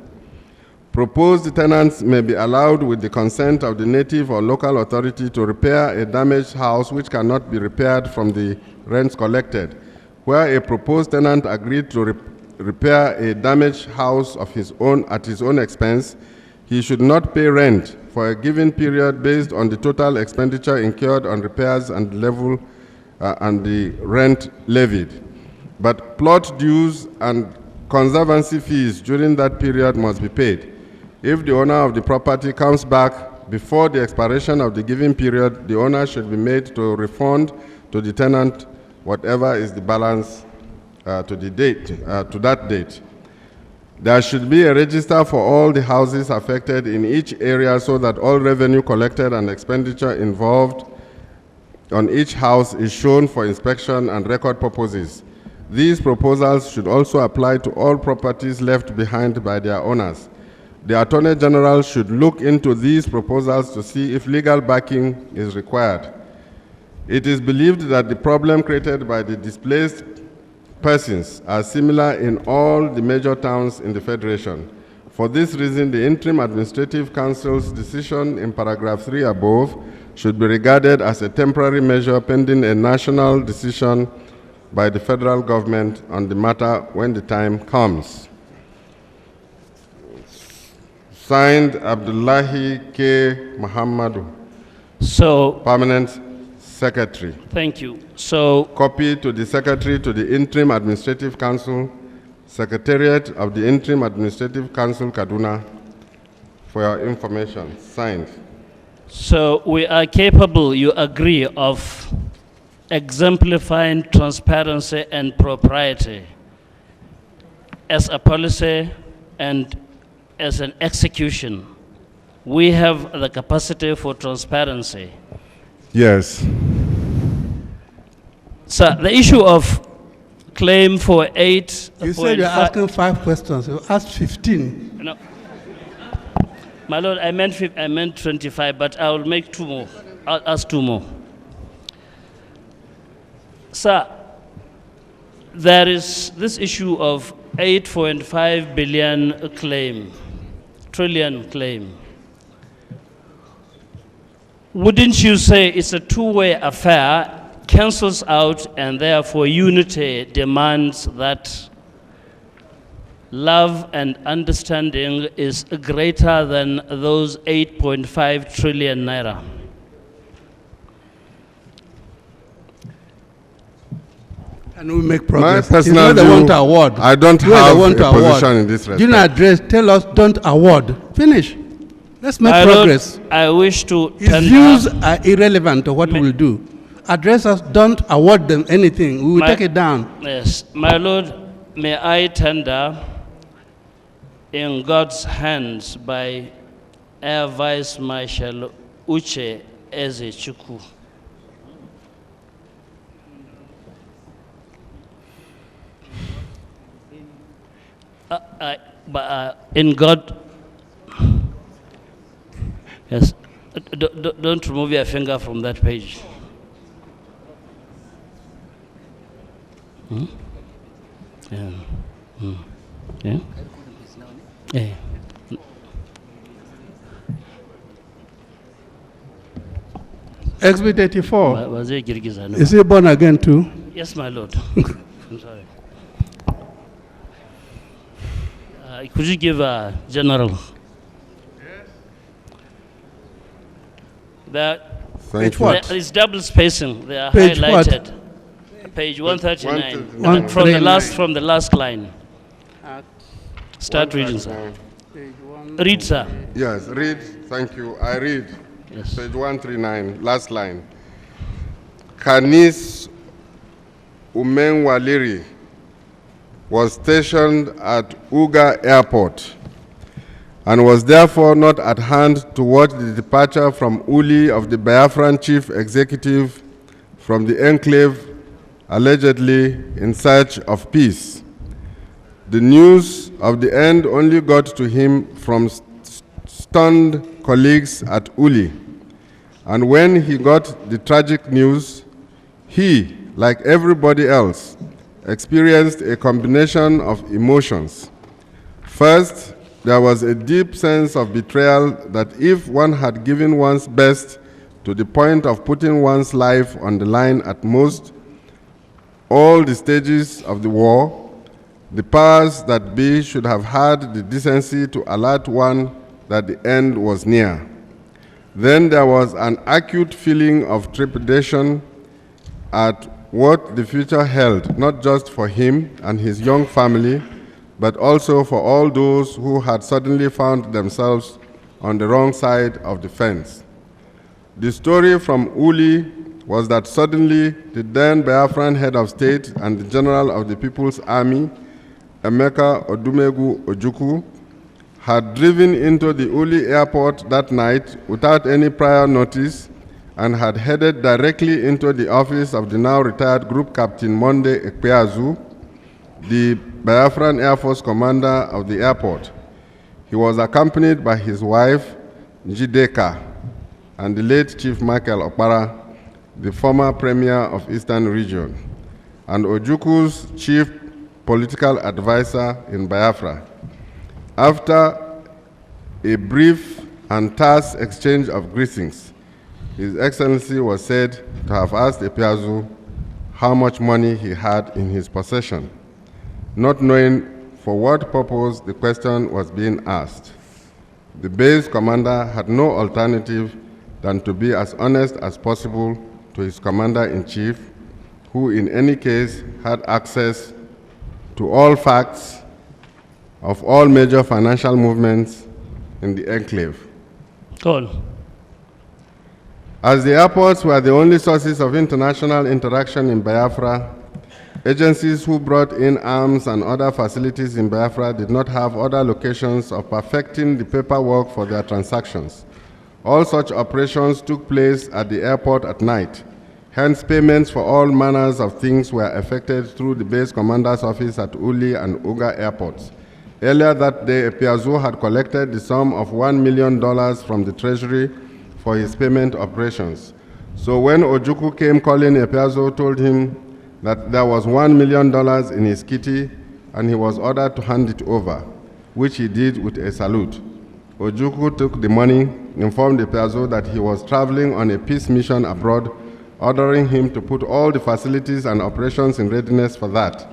Proposed tenants may be allowed with the consent of the native or local authority to repair a damaged house which cannot be repaired from the rents collected. Where a proposed tenant agreed to repair a damaged house of his own at his own expense, he should not pay rent for a given period based on the total expenditure incurred on repairs and the rent levied. But plot dues and conservancy fees during that period must be paid. If the owner of the property comes back before the expiration of the given period, the owner should be made to refund to the tenant whatever is the balance to that date. There should be a register for all the houses affected in each area so that all revenue collected and expenditure involved on each house is shown for inspection and record purposes. These proposals should also apply to all properties left behind by their owners. the Attorney General should look into these proposals to see if legal backing is required. It is believed that the problem created by the displaced persons are similar in all the major towns in the Federation. For this reason, the Interim Administrative Council's decision in paragraph 3 above should be regarded as a temporary measure pending a national decision by the federal government on the matter when the time comes. Signed, Abdullahi K. Muhammadu, So, Permanent Secretary. thank you. So, Copy to the Secretary to the Interim Administrative Council, Secretariat of the Interim Administrative Council, Kaduna, for your information. Signed. so we are capable, you agree, of exemplifying transparency and propriety as a policy and as an execution. We have the capacity for transparency. Yes. So the issue of claim for 8. You said you're asking 5 questions. You asked 15. No. My Lord, I meant 25, but I will make 2 more. I'll ask 2 more. Sir, there is this issue of 8.5 billion trillion claim. Wouldn't you say it's a two-way affair, cancels out, and therefore unity demands that love and understanding is greater than those 8.5 trillion naira? And we make progress. My personal you know they view, want to award. I don't You know have they want a to award. position in this respect. Do not address, tell us, don't award. Finish. Let's make My Lord, progress. I wish to His tender- views are irrelevant to what we'll do. Address us, don't award them anything. We will My- take it down. Yes, my Lord, may I tender in God's hands by Air Vice Marshal Uche Ojukwu. In God, yes, don't remove your finger from that page. Yeah. Yeah. Yeah. Exhibit 84. Was it Girgiza? No. Is he born again too? Yes, my Lord. I'm sorry. Could you give a general? Thank you. what? There is double spacing. They are Page what? highlighted. Page 139. 139. From the last line. Start reading, sir. Read, sir. Yes, read. Thank you. I read. Yes. Page 139, last line. Kanis Umenwaliri was stationed at Uga Airport and was therefore not at hand to watch the departure from Uli of the Biafran chief executive from the enclave, allegedly in search of peace. The news of the end only got to him from stunned colleagues at Uli. And when he got the tragic news, he, like everybody else, experienced a combination of emotions. First, there was a deep sense of betrayal that if one had given one's best to the point of putting one's life on the line at most all the stages of the war, the powers that be should have had the decency to alert one that the end was near. Then there was an acute feeling of trepidation at what the future held, not just for him and his young family, but also for all those who had suddenly found themselves on the wrong side of the fence. The story from Uli was that suddenly the then Biafran head of state and the general of the People's Army, Emeka Odumegwu Ojukwu, had driven into the Uli airport that night without any prior notice and had headed directly into the office of the now retired Group Captain Monde Ekpeazu, the Biafran Air Force commander of the airport. He was accompanied by his wife, Njideka, and the late Chief Michael Okpara, the former Premier of Eastern Region, and Ojukwu's chief political advisor in Biafra. After a brief and terse exchange of greetings, His Excellency was said to have asked Epeazu how much money he had in his possession, not knowing for what purpose the question was being asked. The base commander had no alternative than to be as honest as possible to his commander-in-chief, who in any case had access to all facts of all major financial movements in the enclave. Cool. As the airports were the only sources of international interaction in Biafra, agencies who brought in arms and other facilities in Biafra did not have other locations of perfecting the paperwork for their transactions. All such operations took place at the airport at night. Hence, payments for all manners of things were effected through the base commander's office at Uli and Uga airports. Earlier that day, Epeazu had collected the sum of $1 million from the treasury for his payment operations. So when Ojukwu came calling, Epeazu told him that there was $1 million in his kitty and he was ordered to hand it over, which he did with a salute. Ojukwu took the money, informed Epeazu that he was traveling on a peace mission abroad, ordering him to put all the facilities and operations in readiness for that.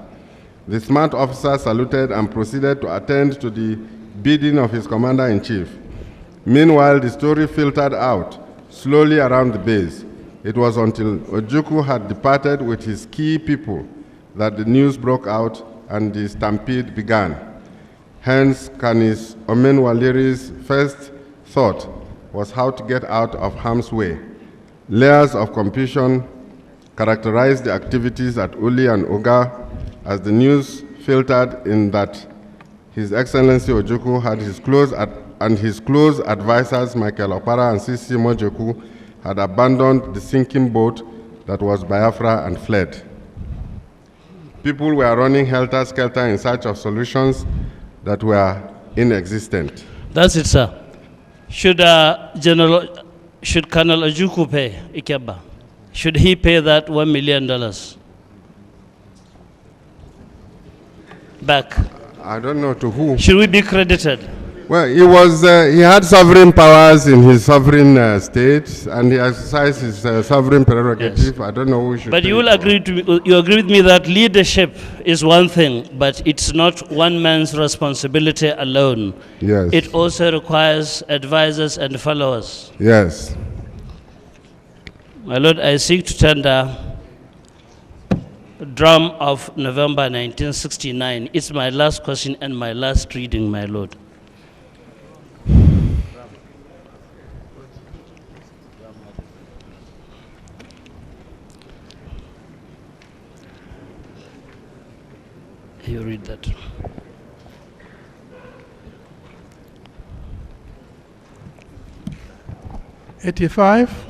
The smart officer saluted and proceeded to attend to the bidding of his commander-in-chief. Meanwhile, the story filtered out slowly around the base. It was until Ojukwu had departed with his key people that the news broke out and the stampede began. Hence, Canis Omenwaliri's first thought was how to get out of harm's way. Layers of confusion characterized the activities at Uli and Uga as the news filtered in that His Excellency Ojukwu had his close advisors, Michael Okpara and Sisi Mojoku, had abandoned the sinking boat that was Biafra and fled. People were running helter-skelter in search of solutions that were inexistent. That's it, sir. Should Colonel Ojukwu pay Ikeba? Should he pay that $1 million back? I don't know to who. Should we be credited? Well, he had sovereign powers in his sovereign state, and he exercised his sovereign prerogative. Yes. I don't know who should. But you will agree you agree with me that leadership is one thing, but it's not one man's responsibility alone. Yes. It also requires advisors and followers. Yes. My Lord, I seek to tender drum of November 1969. It's my last question and my last reading, my Lord. You read that. '85.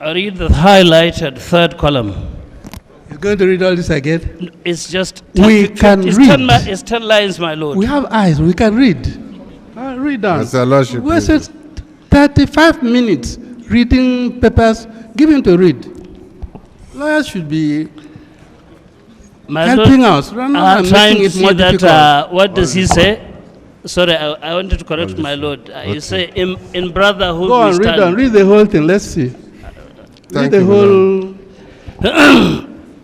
I read the highlighted third column. You're going to read all this again? It's just we can read. It's 10 lines, my Lord. We have eyes. We can read. Read down. That's a lordship. We said 35 minutes reading papers. Give him to read. Lawyers should be helping us. I'm trying to see that. What does he say? Sorry, I wanted to correct my Lord. You say in brotherhood. Go on, read on. Read the whole thing. Let's see. Read the whole.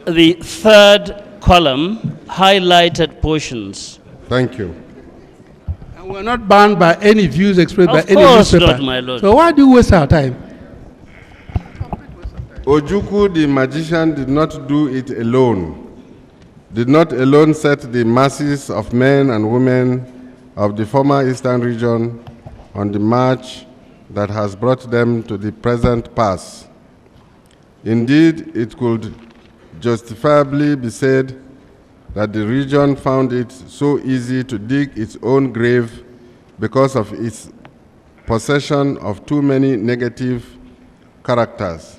The third column, highlighted portions. Thank you. And we're not bound by any views expressed by any newspaper. Of course not, my Lord. So why do you waste our time? Ojukwu, the magician, did not do it alone. Did not alone set the masses of men and women of the former Eastern region on the march that has brought them to the present pass. Indeed, it could justifiably be said that the region found it so easy to dig its own grave because of its possession of too many negative characters,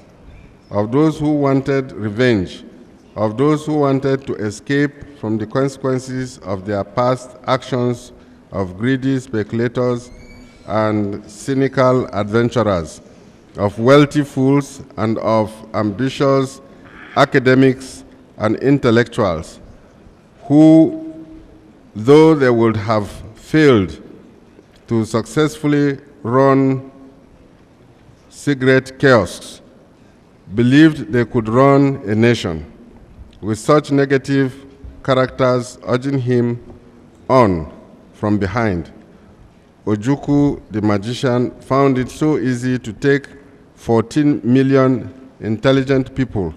of those who wanted revenge, of those who wanted to escape from the consequences of their past actions of greedy speculators and cynical adventurers, of wealthy fools and of ambitious academics and intellectuals who, though they would have failed to successfully run cigarette kiosks, believed they could run a nation, with such negative characters urging him on from behind. Ojukwu, the magician, found it so easy to take 14 million intelligent people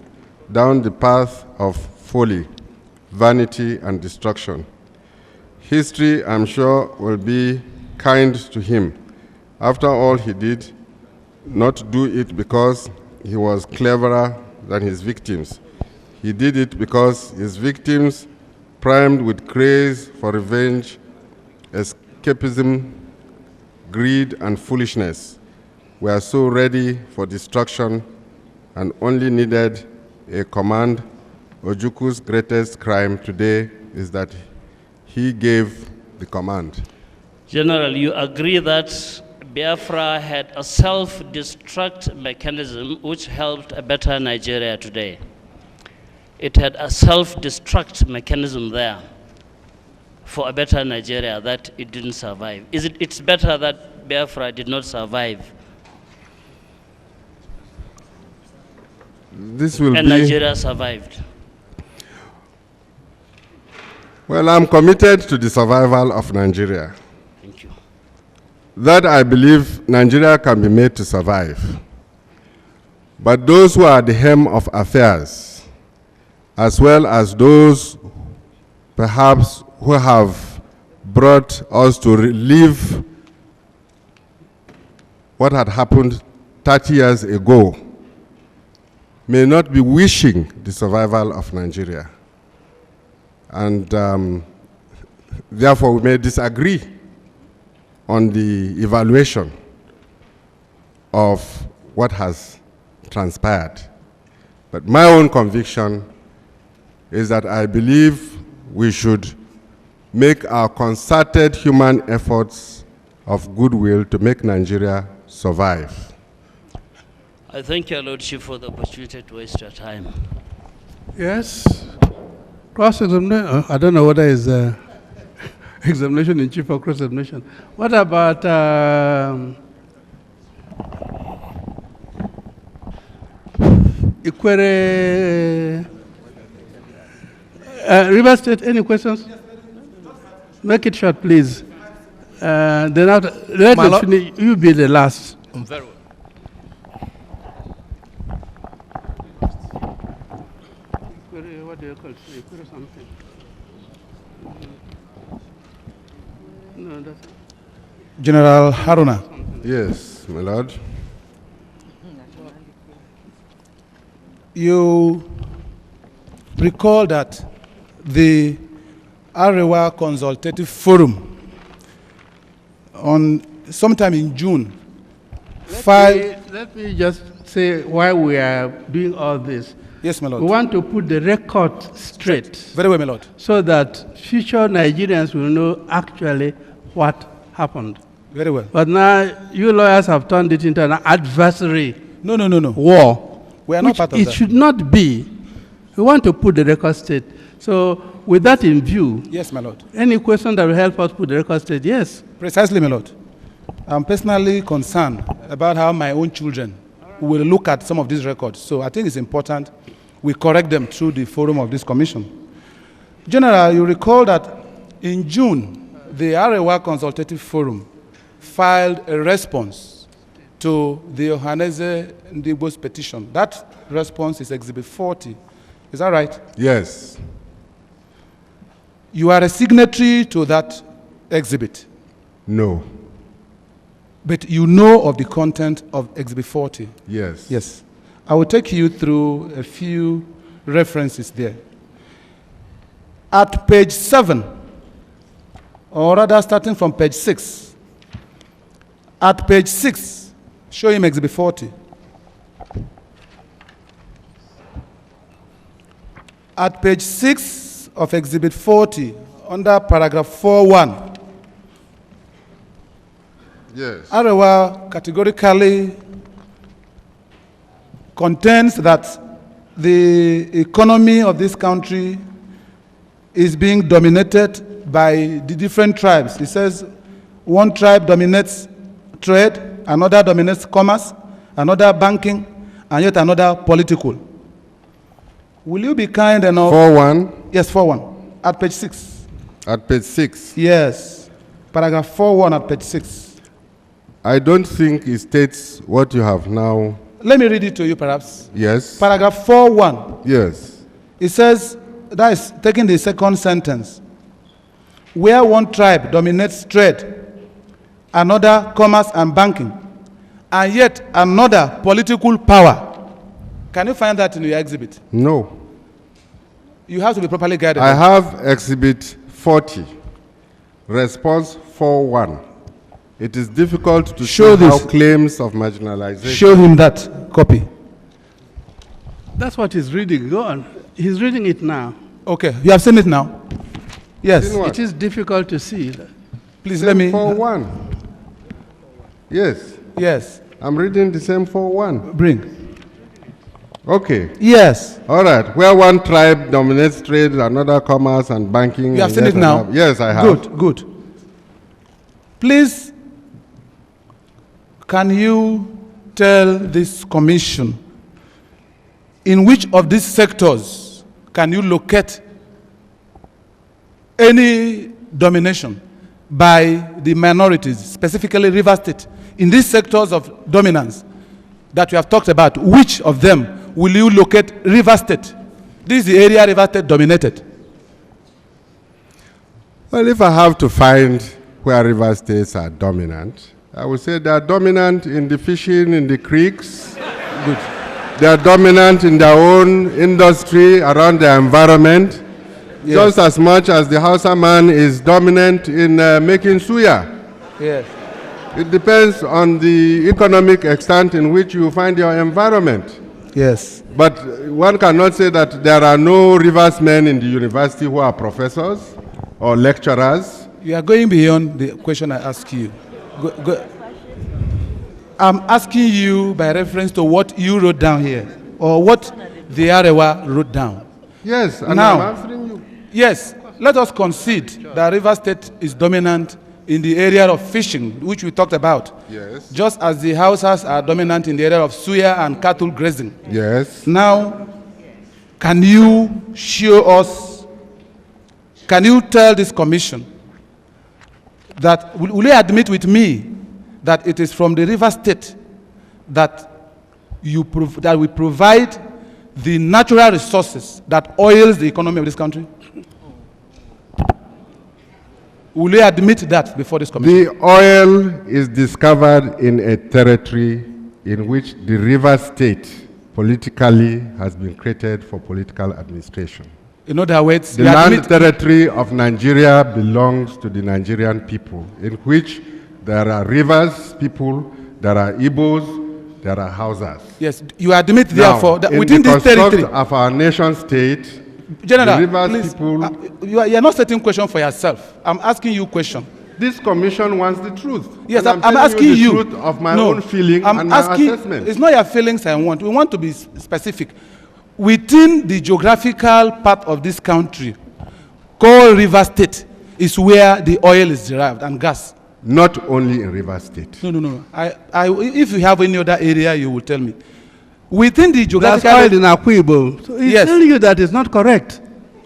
down the path of folly, vanity, and destruction. History, I'm sure, will be kind to him. After all, he did not do it because he was cleverer than his victims. He did it because his victims, primed with craze for revenge, escapism, greed, and foolishness, were so ready for destruction and only needed a command. Ojukwu's greatest crime today is that he gave the command. General, you agree that Biafra had a self-destruct mechanism which helped a better Nigeria today. It had a self-destruct mechanism there for a better Nigeria that it didn't survive. It's better that Biafra did not survive This will and be... Nigeria survived? Well, I'm committed to the survival of Nigeria. Thank you. That I believe Nigeria can be made to survive. But those who are at the helm of affairs, as well as those perhaps who have brought us to relive what had happened 30 years ago, may not be wishing the survival of Nigeria. And therefore we may disagree on the evaluation of what has transpired. But my own conviction is that I believe we should make our concerted human efforts of goodwill to make Nigeria survive. I thank your Lordship for the opportunity to waste your time. Yes. Cross-examination. I don't know whether it's examination in chief or cross-examination. What about Ikwere? River State, any questions? Make it short, please. Then after, let us finish. You be the last. Very well. What do you call it? Ikwere something. No, that's General Haruna, Yes, my lord. you recall that the Arewa Consultative Forum on sometime in June Let me just say why we are doing all this. Yes, my We lord. want to put the record straight Very well, my lord. so that future Nigerians will know actually what happened. Very well. But now you lawyers have turned it into an adversary No. war. We are not which part of it that. should not be. We want to put the record straight. So with that in view, Yes, my lord. any question that will help us put the record straight, yes. Precisely, my lord. I'm personally concerned about how my own children will look at some of these records. So I think it's important we correct them through the forum of this commission. General, you recall that in June, the Arewa Consultative Forum filed a response to the Ohaneze Ndigbo's petition. That response is Exhibit 40. Is that right? Yes. You are a signatory to that exhibit, No. but you know of the content of Exhibit 40. Yes. Yes. I will take you through a few references there. At page 7, or rather starting from page 6, at page 6, show him Exhibit 40. At page 6 of Exhibit 40, under paragraph 4.1, Yes. Arewa categorically contends that the economy of this country is being dominated by the different tribes. It says one tribe dominates trade, another dominates commerce, another banking, and yet another political. Will you be kind enough? 4.1 Yes, 4.1. At page 6. at page 6. Yes. Paragraph 4.1 at page 6. I don't think it states what you have now. Let me read it to you, perhaps. Yes. Paragraph 4.1. Yes. It says, that is taking the second sentence, where one tribe dominates trade, another commerce and banking, and yet another political power. Can you find that in your exhibit? No. You have to be properly guided. I have exhibit 40, response 4.1. It is difficult to Show see how this. claims of marginalization. Show him that copy. That's what he's reading. Go on. He's reading it now. Okay, you have seen it now? Yes. Seen what? It is difficult to see. Please let me. 4.1. Yes. Yes. I'm reading the same 4.1. Bring. Okay. Yes. All right. Where one tribe dominates trade, another commerce and banking. You have and seen yet it now? another- Yes, I have. Good, good. Please, can you tell this commission in which of these sectors can you locate any domination by the minorities, specifically River State? In these sectors of dominance that we have talked about, which of them will you locate River State? This is the area River State dominated. Well, if I have to find where river states are dominant, I would say they are dominant in the fishing in the creeks. Good. They are dominant in their own industry around their environment, Yes. just as much as the Hausa man is dominant in making suya. Yes. It depends on the economic extent in which you find your environment. Yes. But one cannot say that there are no rivers men in the university who are professors or lecturers. You are going beyond the question I asked you. I'm asking you by reference to what you wrote down here, or what the Arewa wrote down. Yes, and Now- I'm answering you. Yes, let us concede that River State is dominant in the area of fishing, which we talked about. Yes. Just as the Hausas are dominant in the area of suya and cattle grazing. Yes. Now, can you show us, can you tell this commission that, will you admit with me that it is from the River State that that we provide the natural resources that oils the economy of this country? Will you admit that before this commission? The oil is discovered in a territory in which the river state politically has been created for political administration. In other words, The you land admit, territory of Nigeria belongs to the Nigerian people, in which there are rivers people, there are Igbos, there are Hausas. yes, you admit Now, therefore that in within the this territory, construct of our nation state, General, the rivers please, people, you are not setting question for yourself. I'm asking you question. this commission wants the truth. Yes, And I'm telling asking the you. truth of my No, own feeling I'm and asking, my assessment. it's not your feelings I want. We want to be specific. Within the geographical part of this country, called River State, is where the oil is derived and gas. Not only in River State. No. If you have any other area, you will tell me. Within the That's geographical oil in Akwibo. So he's Yes. telling you that it's not correct.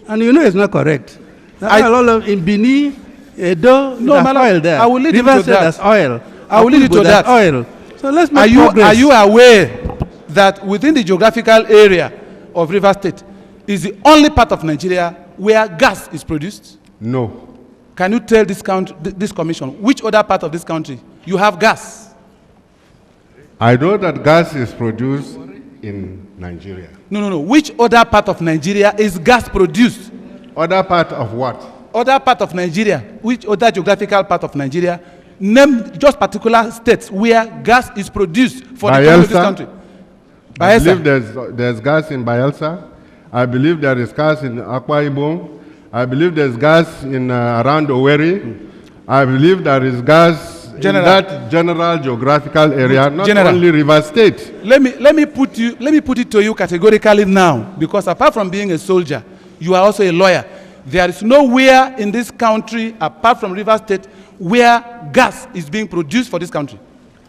And you know it's not correct. That's a lot of in Bini, Edo, No, there's my lord, oil there. I will lead you River to State, that. there's oil. I will lead you Akwibo, to there's that. oil. So let's make Are progress. you aware that within the geographical area of River State is the only part of Nigeria where gas is produced? No. Can you tell this commission which other part of this country you have gas? I know that gas is produced in Nigeria. No. Which other part of Nigeria is gas produced? Other part of what? Other part of Nigeria. Which other geographical part of Nigeria? Name just particular states where gas is produced for the economy of this Bayelsa. country. I Bayelsa. believe there's gas in Bayelsa. I believe there is gas in Akwa Ibom. I believe there's gas in around Owerri. I believe there is gas in that general geographical area, not only River State. Let me put it to you categorically now, because apart from being a soldier, you are also a lawyer. There is nowhere in this country, apart from River State, where gas is being produced for this country.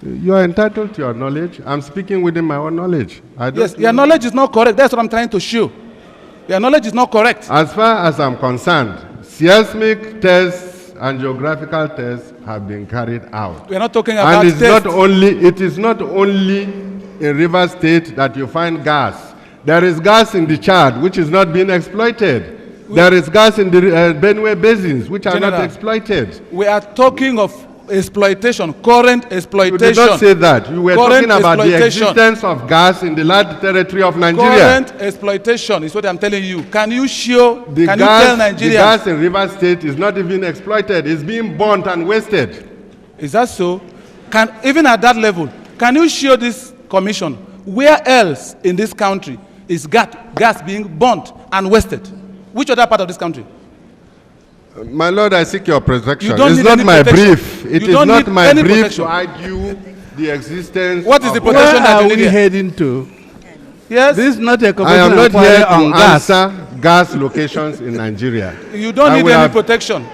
You are entitled to your knowledge. I'm speaking within my own knowledge. Yes, your knowledge is not correct. That's what I'm trying to show. Your knowledge is not correct. As far as I'm concerned, seismic tests and geographical tests have been carried out. We are not talking about and it is not only in River State that you find gas. There is gas in the Chad, which is not being exploited. There is gas in the Benue basins, which are not exploited. We are talking of exploitation, current exploitation. You did not say that. You were talking about the existence of gas in the large territory of Nigeria. Current exploitation is what I'm telling you. Can you show, the can gas, you tell Nigerians? The gas in River State is not even exploited. It's being burnt and wasted. Is that so? Even at that level, can you show this commission where else in this country is gas being burnt and wasted? Which other part of this country? My Lord, I seek your protection. It's not my brief. It is not my brief to argue the existence. What is the protection that you need? Where are we heading to? Yes. This is not a I am not here to on gas. answer gas locations in Nigeria. You don't need any protection.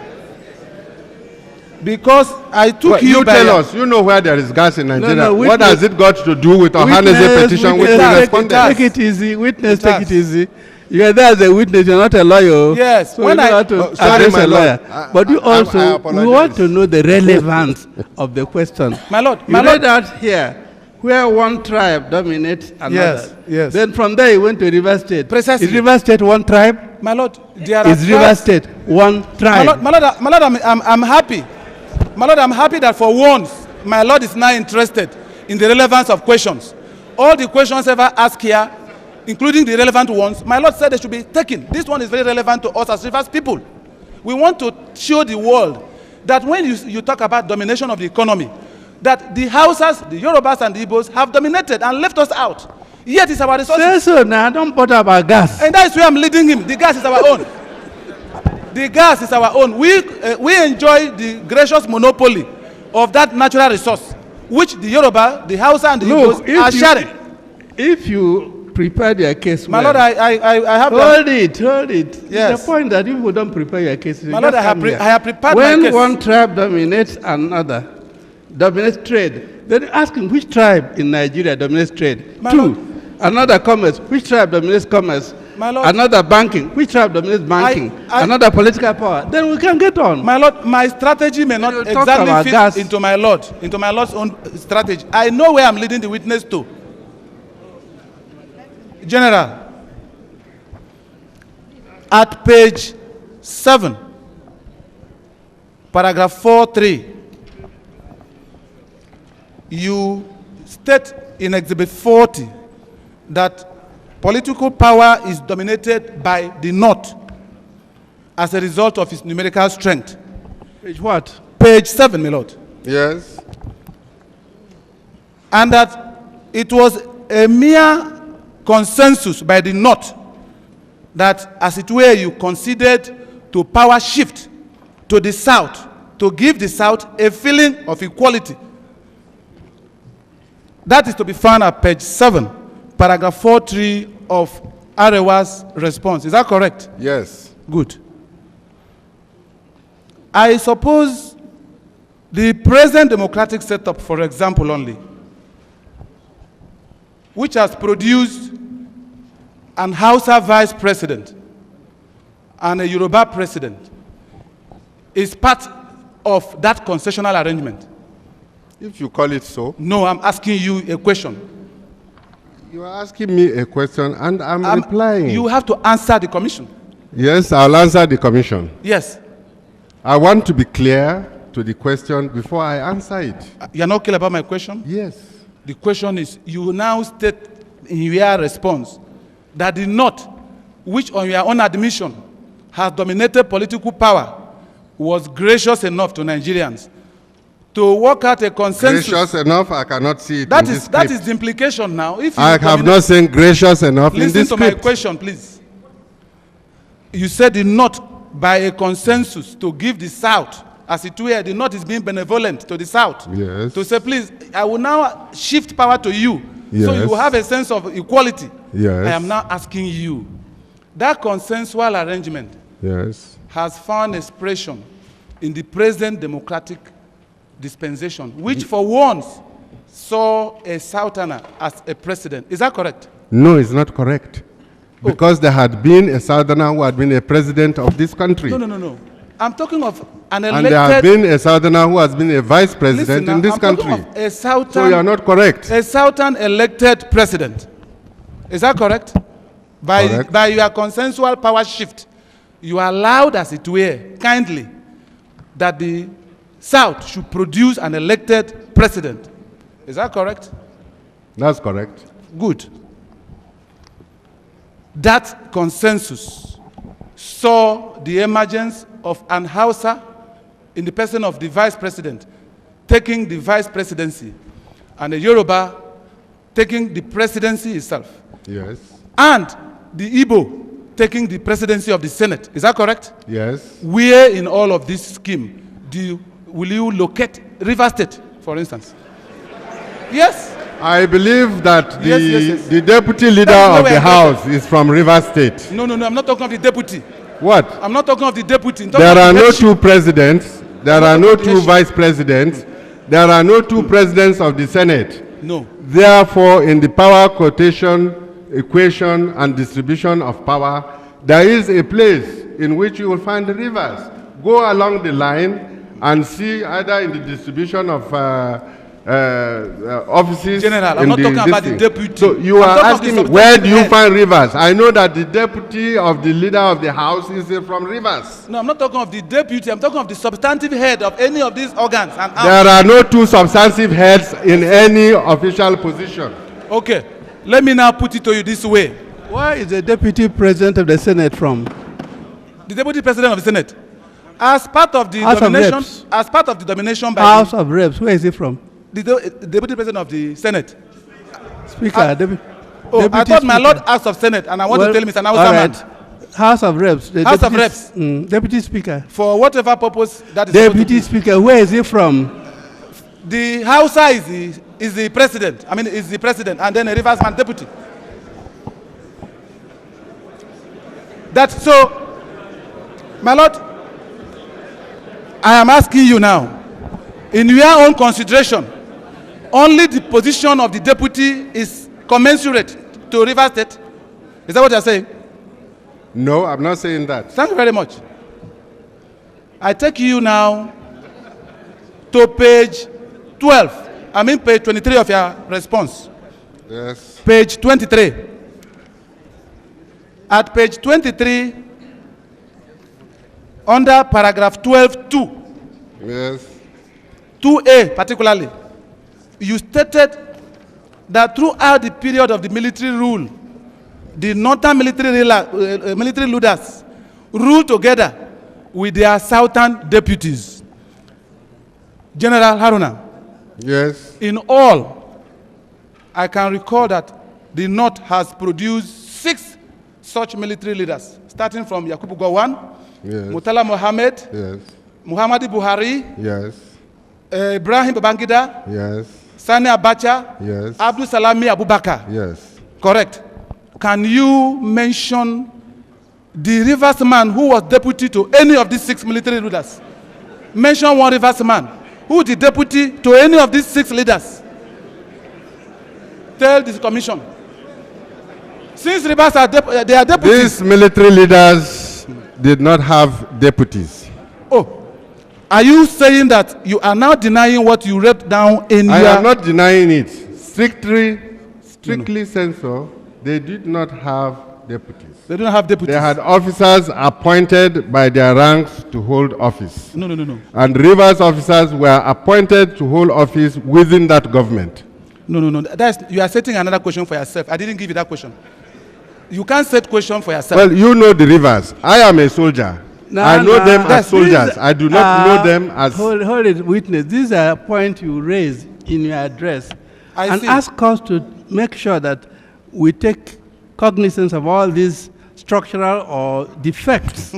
Because I took you tell us, you know where there is gas in Nigeria. No, what has it got to do with Ohaneze petition which we responded? Take it easy. Witness, take it easy. You are there as a witness, you're not a lawyer. Yes. So when you have to address a lawyer. But you also, we want to know the relevance of the question. My Lord, you read out here, where one tribe dominates another. Yes, yes. Then from there you went to River State. Precisely. Is River State one tribe? My Lord, there are Is River State one tribe? My Lord, I'm happy. My Lord, I'm happy that for once, my Lord is now interested in the relevance of questions. All the questions ever asked here, including the relevant ones, my Lord said they should be taken. This one is very relevant to us as Rivers people. We want to show the world that when you talk about domination of the economy, that the Hausas, the Yorubas, and the Igbos have dominated and left us out. Yet it's our resources. Say so now, don't bother about gas. And that is where I'm leading him. The gas is our own. The gas is our own. We enjoy the gracious monopoly of that natural resource, which the Yoruba, the Hausa, and the Igbos are sharing. If you prepare your case my well. Lord, I have... Hold it. Yes. The point that if you don't prepare your case... My Lord, I have prepared when my case. When one tribe dominates another, dominates trade, then ask him which tribe in Nigeria dominates trade. My Two, Lord, another commerce, which tribe dominates commerce? My Lord, another banking, which tribe dominates banking? Another political power. Then we can get on. My Lord, my strategy may not exactly fit into my Lord's own strategy. I know where I'm leading the witness to. General, at page 7, paragraph 4.3, you state in Exhibit 40 that political power is dominated by the North as a result of its numerical strength. Page what? Page 7, my Lord. Yes. And that it was a mere consensus by the North that, as it were, you considered to power shift to the South, to give the South a feeling of equality. That is to be found at page 7, paragraph 4.3 of Arewa's response. Is that correct? Yes. Good. I suppose the present democratic setup, for example only, which has produced an Hausa vice president and a Yoruba president, is part of that concessional arrangement. If you call it so. No, I'm asking you a question. You are asking me a question and I'm replying. You have to answer the commission. Yes, I'll answer the commission. Yes. I want to be clear to the question before I answer it. You're not clear about my question? Yes. The question is, you now state in your response that the North, which on your own admission has dominated political power, was gracious enough to Nigerians to work out a consensus. Gracious enough, I cannot see it That in is the implication now. If you I have not seen gracious enough in this Listen to script. my question, please. You said the North, by a consensus, to give the South, as it were, the North is being benevolent to the South. Yes. To say, please, I will now shift power to you. Yes. So you will have a sense of equality. Yes. I am now asking you, that consensual arrangement Yes. has found expression in the present democratic dispensation, which for once saw a Southerner as a president. Is that correct? No, it's not correct. Because there had been a Southerner who had been a president of this country. No. I'm talking of an And elected... there had been a Southerner who has been a vice president in this country. I'm talking of a Southern... So you are not correct. A Southern elected president. Is that correct? Correct. By your consensual power shift, you allowed, as it were, kindly, that the South should produce an elected president. Is that correct? That's correct. Good. That consensus saw the emergence of an Hausa in the person of the vice president taking the vice presidency and a Yoruba taking the presidency itself. Yes. And the Igbo taking the presidency of the Senate. Is that correct? Yes. Where in all of this scheme will you locate River State, for instance? Yes? I believe that Yes. the deputy leader of the House is from River State. No, I'm not talking of the deputy. What? I'm not talking of the deputy. There are no two presidents. There are no two vice presidents. There are no two presidents of the Senate. No. Therefore, in the power quotation, equation, and distribution of power, there is a place in which you will find the rivers. Go along the line and see either in the distribution of offices. General, I'm not talking about the deputy. So you are asking me, where do you find rivers? I know that the deputy of the leader of the House is from Rivers. No, I'm not talking of the deputy. I'm talking of the substantive head of any of these organs. And there are no two substantive heads in any official position. Okay, let me now put it to you this way. Where is the deputy president of the Senate from? The deputy president of the Senate, as part of the House domination, of Reps. as part of the domination by House of Reps. Where is he from? the deputy president of the Senate. Speaker. I thought my Lord House of Senate, and I want to tell him it's an Hausa man. House of Reps. House of Reps. Deputy Speaker. For whatever purpose that is. Deputy Speaker. Where is he from? The Hausa is the president. I mean, is the president, and then a Rivers man deputy. That's so, my Lord. I am asking you now, in your own consideration, only the position of the deputy is commensurate to Rivers State. Is that what you are saying? No, I'm not saying that. Thank you very much. I take you now to page 12. I mean page 23 of your response. Yes. Page 23. At page 23, under paragraph 12.2. Yes. 2A particularly, you stated that throughout the period of the military rule, the northern military leaders ruled together with their southern deputies. General Haruna. Yes. In all, I can recall that the North has produced 6 such military leaders, starting from Yakubu Gowon, Yes. Murtala Mohammed, Yes. Muhammadu Buhari, Yes. Ibrahim Babangida, Yes. Sani Abacha, Yes. Abdul Salami Abubakar. Yes. Correct. Can you mention the Rivers man who was deputy to any of these 6 military leaders? Mention one Rivers man who is the deputy to any of these 6 leaders. Tell this commission. Since Rivers are they are deputies. These military leaders did not have deputies. Oh, are you saying that you are now denying what you wrote down in I your... am not denying it. Strictly censor, they did not have deputies. They don't have deputies. They had officers appointed by their ranks to hold office. No. And Rivers officers were appointed to hold office within that government. No. You are setting another question for yourself. I didn't give you that question. You can't set question for yourself. Well, you know the Rivers. I am a soldier. I know them as soldiers. I do not know them as... Hold it, witness. These are points you raised in your address. I see. Ask us to make sure that we take cognizance of all these structural or defects.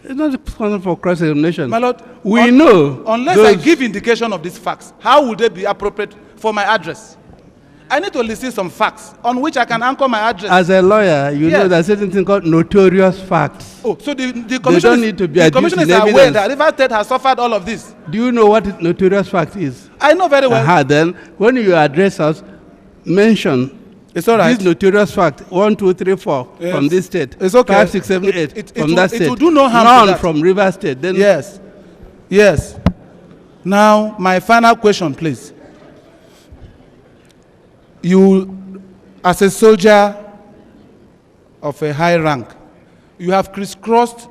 It's not a question for cross-examination. My Lord, We know. Unless I give indication of these facts, how would they be appropriate for my address? I need to list some facts on which I can anchor my address. As a lawyer, you know Yes. there's certain thing called notorious facts. Oh, so the commission don't need to be the adduced commission is in aware evidence. that River State has suffered all of this. Do you know what notorious fact is? I know very well. Then, when you address us, mention It's all right. this notorious fact, 1, 2, 3, 4 Yes. from this state. It's okay. 5, 6, 7, 8 It from will- that it state. will do no harm to None that. from River State. Then Yes. Yes. Now, my final question, please. You, as a soldier of a high rank, you have crisscrossed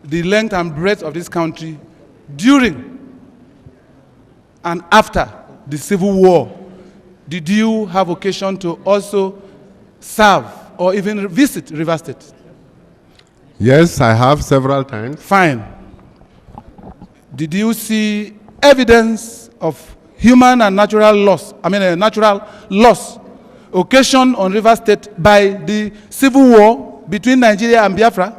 the length and breadth of this country during and after the Civil War. Did you have occasion to also serve or even visit River State? Yes, I have several times. Fine. Did you see evidence of human and natural loss, natural loss occasioned on River State by the civil war between Nigeria and Biafra?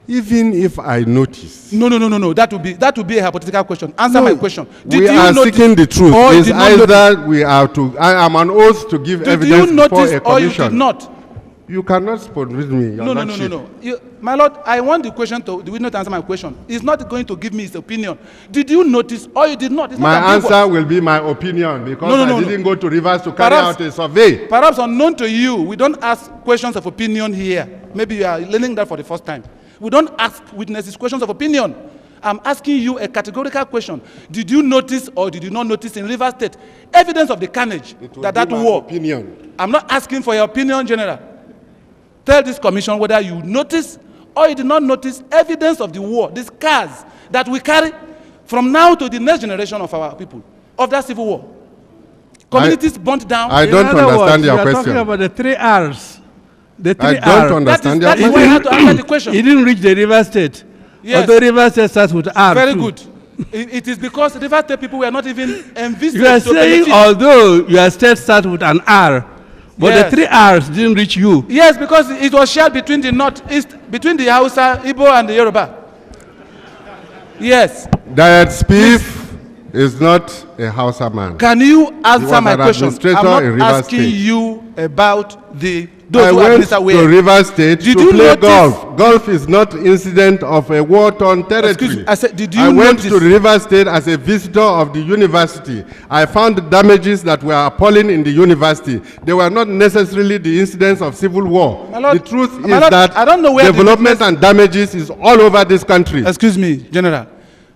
Even if I notice. No. That would be a hypothetical question. Answer my question. We are seeking the truth. or It's did not notice? either we are to. I am an oath to give Did evidence you before notice a or you commission. did not? You cannot spot with me. Your No. Lordship. My Lord, I want the witness to answer my question. He's not going to give me his opinion. Did you notice or you did not? It's My not ambiguous. answer will be my opinion because No. I didn't go to Rivers to carry Perhaps- out a survey. Perhaps unknown to you, we don't ask questions of opinion here. Maybe you are learning that for the first time. We don't ask witnesses questions of opinion. I'm asking you a categorical question. Did you notice or did you not notice in River State evidence of the carnage that my war? opinion. I'm not asking for your opinion, General. Tell this commission whether you noticed or you did not notice evidence of the war, the scars that we carry from now to the next generation of our people, of that civil war. Communities burnt down. I don't In other understand words, your you are question. talking about the 3 R's. The 3 I don't understand your that is why I question. have to answer the question. He didn't reach the River State. Yes. Although River State starts with R. Very too. good. It is because River State people were not even envisaged. You are to saying benefit. although your state starts with an R, but Yes. the 3 R's didn't reach you. Yes, because it was shared between the northeast, between the Hausa, Igbo, and the Yoruba. Yes. That Spiff is not a Hausa man. Can you He answer was my an question? administrator I'm in not Rivers asking State. you about I those who went administer to where. River State Did to you play notice- golf. Golf is not incident of a war-torn territory. Excuse me, I said, did you I went notice- to River State as a visitor of the university. I found damages that were appalling in the university. They were not necessarily the incidents of civil war. My Lord- the truth my is Lord, that I don't know where the development witness- and damages is all over this country. Excuse me, General.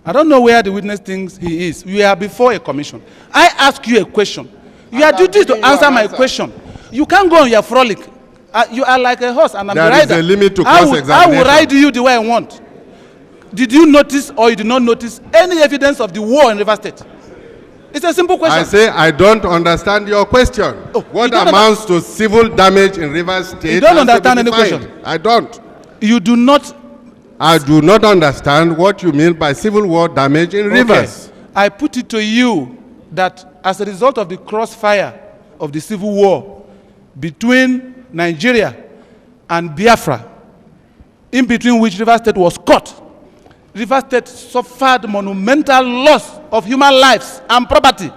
I don't know where the witness thinks he is. We are before a commission. I ask you a question. You are duty to giving you answer an my answer. question. You can't go on your frolic. You are like a horse and I'm There the is rider. a limit to I will cross-examination. ride you the way I want. Did you notice or you did not notice any evidence of the war in River State? It's a simple question. I say I don't understand your question. Oh, What you don't amounts to civil damage in River State? You don't has to be understand any defined. question. I don't. You do not. I do not understand what you mean by civil war damage in rivers. I put it to you that as a result of the crossfire of the civil war between Nigeria and Biafra, in between which River State was caught, River State suffered monumental loss of human lives and property.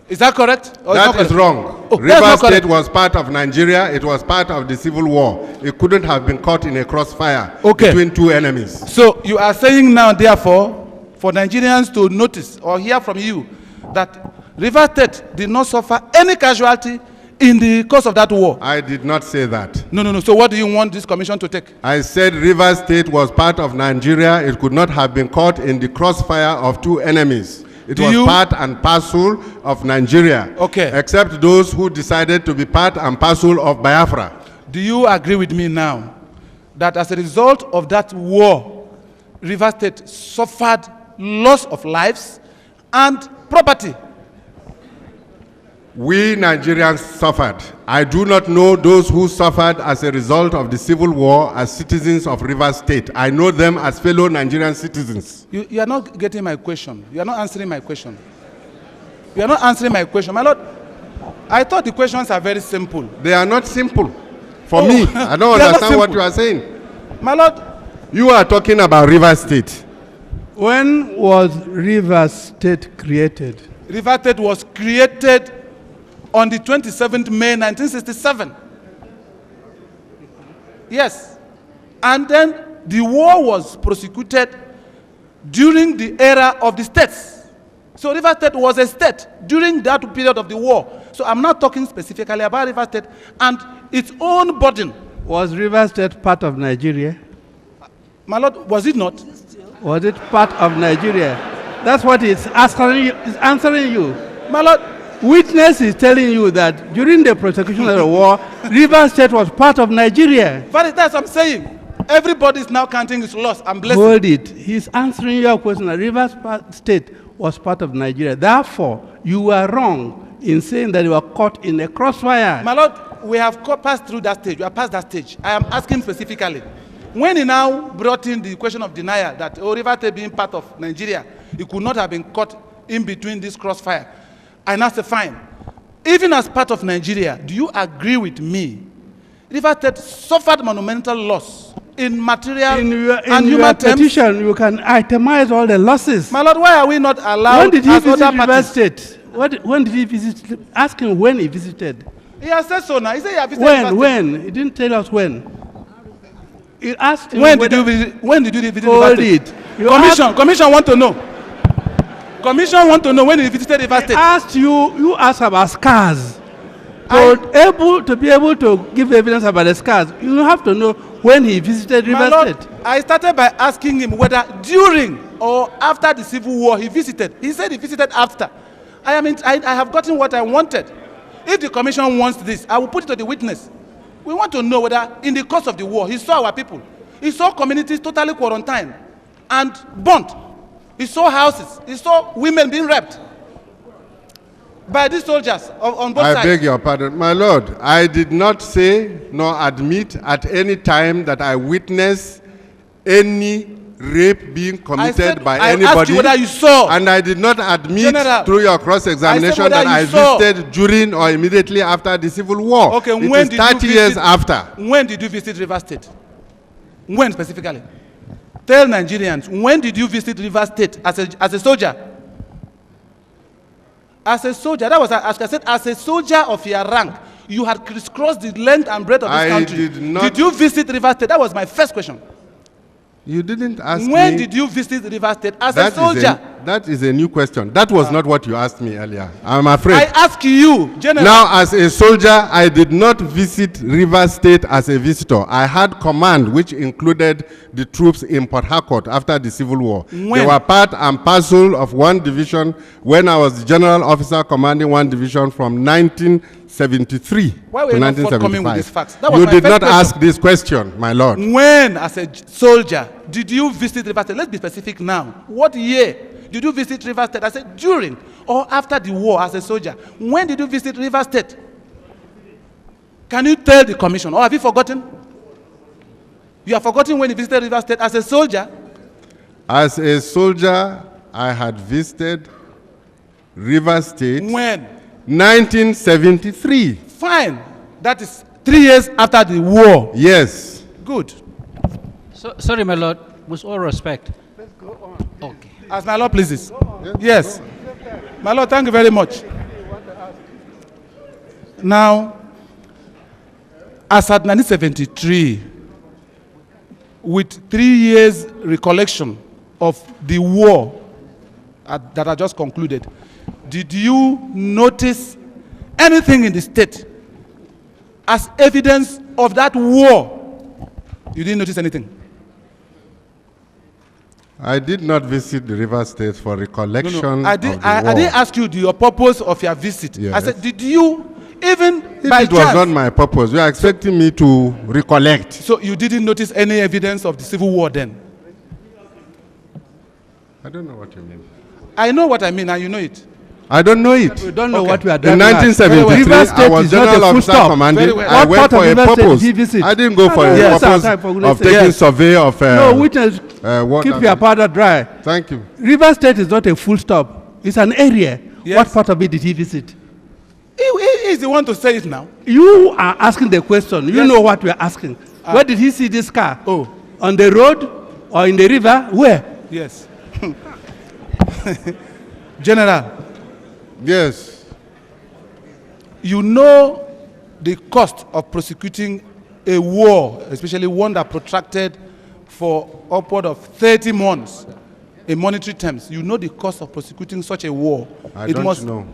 Is that correct? Or it's not That is correct? wrong. Oh, that's River not State correct. was part of Nigeria. It was part of the civil war. It couldn't have been caught in a crossfire Okay. between two enemies. So you are saying now, therefore, for Nigerians to notice or hear from you that River State did not suffer any casualty in the course of that war. I did not say that. No. So what do you want this commission to take? I said River State was part of Nigeria. It could not have been caught in the crossfire of two enemies. It Do was you- part and parcel of Nigeria. Okay. Except those who decided to be part and parcel of Biafra. Do you agree with me now that as a result of that war, River State suffered loss of lives and property? We Nigerians suffered. I do not know those who suffered as a result of the civil war as citizens of River State. I know them as fellow Nigerian citizens. You are not getting my question. You are not answering my question. You are not answering my question. My Lord, I thought the questions are very simple. They are not simple. For me, I don't they are not understand what simple. you are saying. My Lord, You are talking about River State. When was Rivers State created? River State was created on the 27th May 1967. Yes. And then the war was prosecuted during the era of the states. So River State was a state during that period of the war. So I'm not talking specifically about River State and its own burden. Was Rivers State part of Nigeria? My Lord, was it not? Was it part of Nigeria? That's what it's asking you, is answering you. My Lord, Witness is telling you that during the prosecution of the war, Rivers State was part of Nigeria. but that's what I'm saying. Everybody is now counting his loss and blessing. Hold it. He's answering your question. That Rivers State was part of Nigeria. Therefore, you were wrong in saying that you were caught in a crossfire. My Lord, we have passed through that stage. We have passed that stage. I am asking specifically. When he now brought in the question of denial that River State being part of Nigeria, he could not have been caught in between this crossfire. And that's fine. Even as part of Nigeria, do you agree with me? River State suffered monumental loss in material In your and human terms. petition, you can itemize all the losses. My Lord, why are we not allowed When did he as visit other Rivers parties? State? When did he visit? Ask him when he visited. He has said so now. He said he has visited River State. When? He didn't tell us when. He asked him When did whether- you visit? When did you visit Hold River State? it. You Commission want to know. Commission want to know when he visited River He State. asked you asked about scars. To be able to give evidence about the scars, you have to know when he visited My River Lord, State. I started by asking him whether during or after the Civil War he visited. He said he visited after. I have gotten what I wanted. If the commission wants this, I will put it to the witness. We want to know whether in the course of the war he saw our people. He saw communities totally quarantined and burnt. He saw houses. He saw women being raped by these soldiers on both sides. I beg your pardon. My Lord, I did not say nor admit at any time that I witnessed any rape being committed by I anybody. asked you whether you saw. And I did not admit General, through your cross-examination I said that whether I you saw. visited during or immediately after the Civil War. Okay, It when is did 30 you years visit, after. When did you visit River State? When specifically? Tell Nigerians, when did you visit River State as a soldier? As a soldier, that was, as I said, as a soldier of your rank, you had crisscrossed the length and breadth of this I country. did not- Did you visit River State? That was my first question. You didn't ask When me. did you visit River State as a That is soldier? that is a new question. That was not what you asked me earlier. I'm afraid. I ask you, General. Now, as a soldier, I did not visit River State as a visitor. I had command, which included the troops in Port Harcourt after the Civil War. When? They were part and parcel of one division when I was the general officer commanding one division from 1973 Why were to you not forthcoming with 1975. these facts? That was You my did first not question. ask this question, my lord. When, as a soldier, did you visit River State? Let's be specific now. What year did you visit River State? I said during or after the war as a soldier. When did you visit River State? Can you tell the commission? Or have you forgotten? You have forgotten when you visited River State as a soldier? As a soldier, I had visited River State When? 1973. Fine. That is 3 years after the war. Yes. Good. Sorry, my lord, with all respect. Okay. As my Lord pleases. Yes. My Lord, thank you very much. Now, as at 1973, with 3 years recollection of the war that I just concluded, did you notice anything in the state as evidence of that war? You didn't notice anything. I did not visit the River State for recollection I of the didn't war. ask you the purpose of your visit. I Yes. said, did you even If by it was chance? not my purpose, you are expecting me to recollect. So you didn't notice any evidence of the Civil War then? I don't know what you mean. I know what I mean, and you know it. I don't know it. We don't know Okay. what we are In doing. 1973, River I State was is not a general full officer stop. commanding. Very well. I What went part of for a River State purpose. did he visit? I didn't go for a Yes, purpose time for of goodness taking sake. survey of. No, witness, what keep are your they? powder dry. Thank you. River State is not a full stop. It's an area. Yes. What part of it did he visit? He is the one to say it now. You are asking the question. You Yes. know what we are asking. Where did he see this car? Oh. On the road or in the river? Where? Yes. General, Yes. you know the cost of prosecuting a war, especially one that protracted for upward of 30 months in monetary terms. You know the cost of prosecuting such a war. I don't know.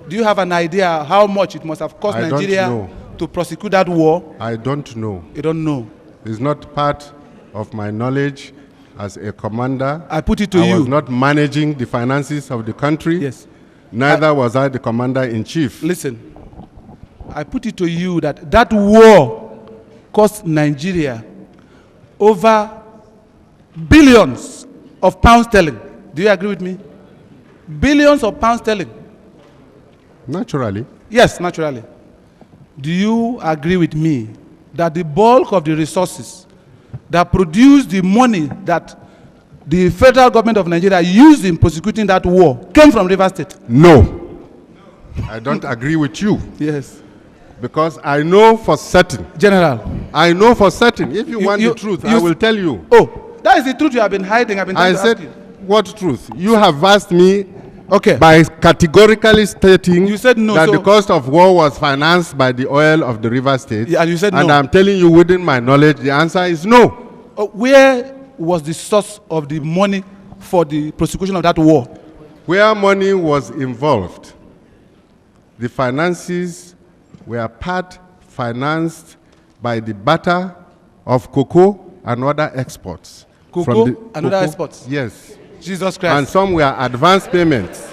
Do you have an idea how much it must have cost I don't Nigeria know. to prosecute that war? I don't know. You don't know. It's not part of my knowledge as a commander. I put it to I you. was not managing the finances of the country. Yes. Neither was I the commander-in-chief. Listen, I put it to you that that war cost Nigeria over billions of pounds sterling. Do you agree with me? Billions of pounds sterling. Naturally. Yes, naturally. Do you agree with me that the bulk of the resources that produce the money that the federal government of Nigeria used in prosecuting that war came from Rivers State? No. I don't agree with you. Yes. Because I know for certain. General. I know for certain. If you want you- the truth, you- I will tell you. Oh, that is the truth you have been hiding. I've been I trying to said, ask you. what truth? You have asked me Okay. by categorically stating You said no, that so- the cost of war was financed by the oil of the River State. Yeah, and you said and no. I'm telling you within my knowledge, the answer is no. Where was the source of the money for the prosecution of that war? Where money was involved, the finances were part financed by the barter of cocoa and other exports. Cocoa From and other exports? Yes. Jesus Christ. And some were advance payments.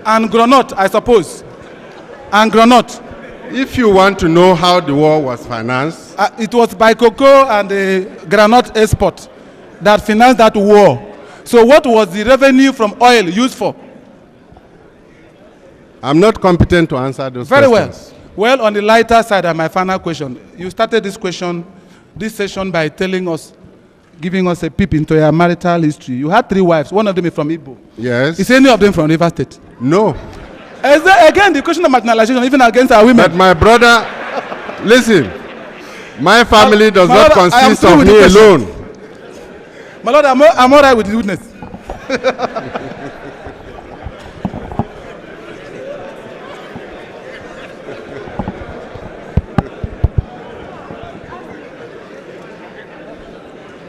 And granite, I suppose. And granite. If you want to know how the war was financed, It was by cocoa and the granite export that financed that war. So what was the revenue from oil used for? I'm not competent to answer those Very well. questions. Well, on the lighter side, and my final question. You started this session by telling us, giving us a peep into your marital history. You had 3 wives. One of them is from Igbo. Yes. Is any of them from River State? No. Is there, again, the question of marginalization, even against our women? But my brother, listen, my family does My not brother, I am consist through of with me the question. alone. My Lord, I'm all right with the witness.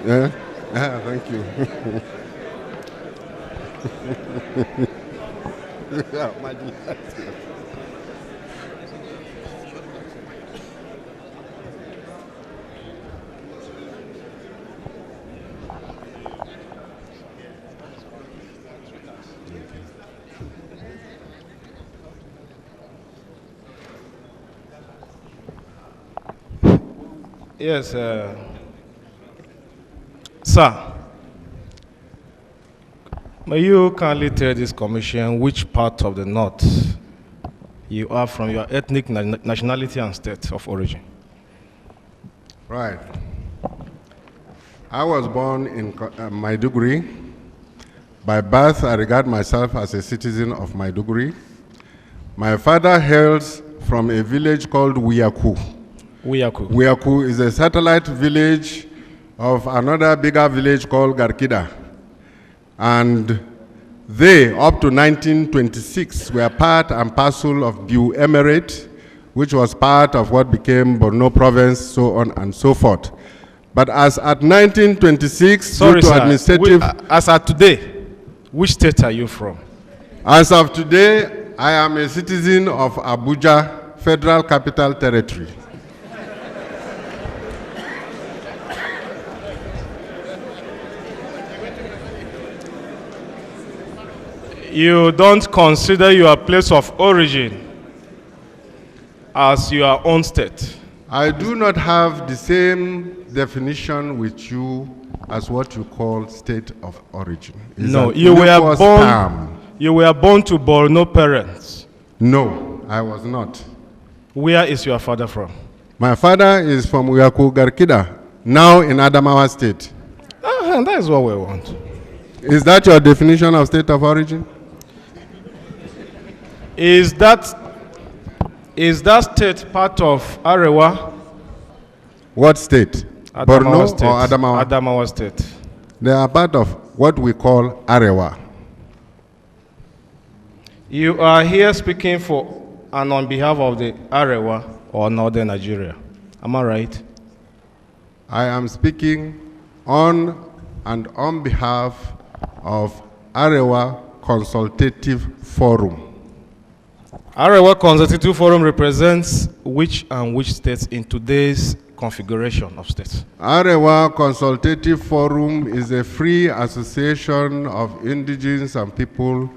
Yeah? Thank you. Yes, sir. May you kindly tell this commission which part of the north you are from, your ethnic nationality and state of origin? Right. I was born in Maiduguri. By birth, I regard myself as a citizen of Maiduguri. My father hails from a village called Wiyaku. Wiyaku. Wiyaku is a satellite village of another bigger village called Garkida. And they, up to 1926, were part and parcel of Biu Emirate, which was part of what became Borno province, so on and so forth. But as at 1926, Sorry, due to sir. administrative... As at today, which state are you from? As of today, I am a citizen of Abuja, Federal Capital Territory. You don't consider your place of origin as your own state? I do not have the same definition with you as what you call state of origin. It's No, an you were ubiquitous born. term. You were born to Borno parents. No, I was not. Where is your father from? My father is from Uyaku Garkida, now in Adamawa State. That is what we want. Is that your definition of state of origin? Is that state part of Arewa? What state? Borno State. or Adamawa? Adamawa State. They are part of what we call Arewa. You are here speaking for and on behalf of the Arewa or Northern Nigeria. Am I right? I am speaking on and on behalf of Arewa Consultative Forum. Arewa Consultative Forum represents which and which states in today's configuration of states? Arewa Consultative Forum is a free association of indigenes and people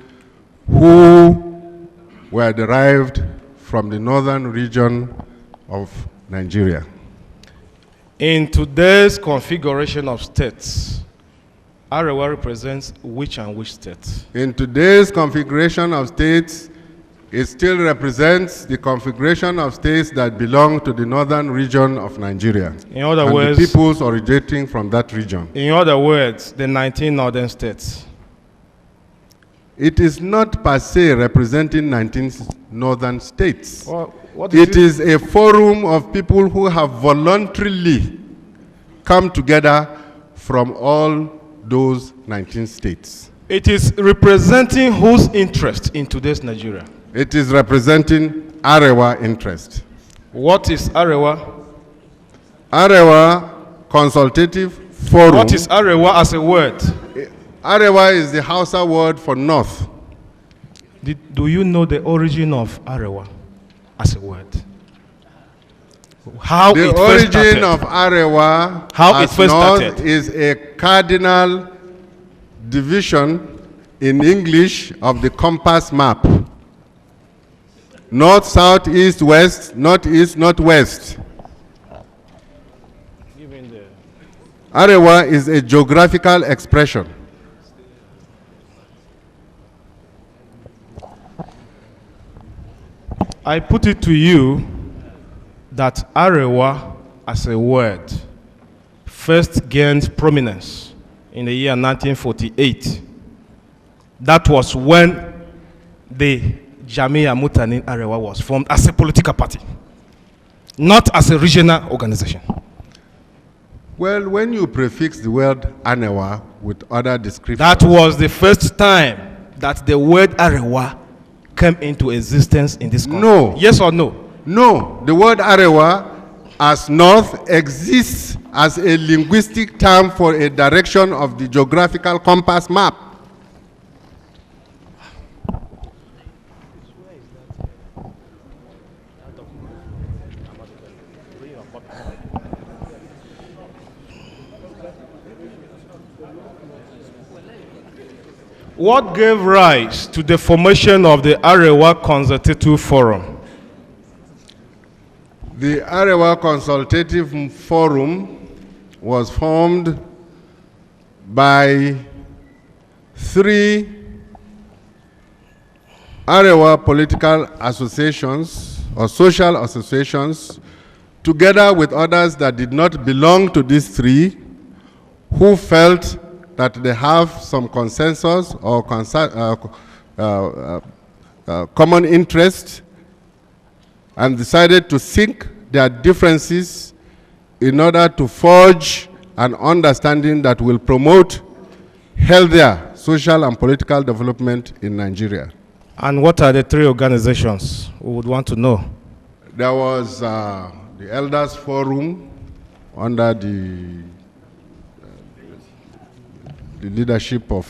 who were derived from the northern region of Nigeria. In today's configuration of states, Arewa represents which and which states? In today's configuration of states, it still represents the configuration of states that belong to the northern region of Nigeria. In other and words, the peoples originating from that region. In other words, the 19 northern states. It is not per se representing 19 northern states. Well, what is it is a forum of people who have voluntarily come together from all those 19 states. It is representing whose interest in today's Nigeria? It is representing Arewa interest. What is Arewa? Arewa Consultative Forum. What is Arewa as a word? Arewa is the Hausa word for north. Do you know the origin of Arewa as a word? How the it first origin started? of Arewa How it as first north started? is a cardinal division in English of the compass map. North, south, east, west, northeast, northwest. Arewa is a geographical expression. I put it to you that Arewa as a word first gained prominence in the year 1948. That was when the Jamia Mutanin Arewa was formed as a political party, not as a regional organization. Well, when you prefix the word Anewa with other descriptions. That was the first time that the word Arewa came into existence in this country. No. Yes or no? No. The word Arewa as north exists as a linguistic term for a direction of the geographical compass map. What gave rise to the formation of the Arewa Consultative Forum? The Arewa Consultative Forum was formed by 3 Arewa political associations or social associations, together with others that did not belong to these 3, who felt that they have some consensus or common interest, and decided to sink their differences in order to forge an understanding that will promote healthier social and political development in Nigeria. And what are the 3 organizations? We would want to know. There was the Elders Forum under the leadership of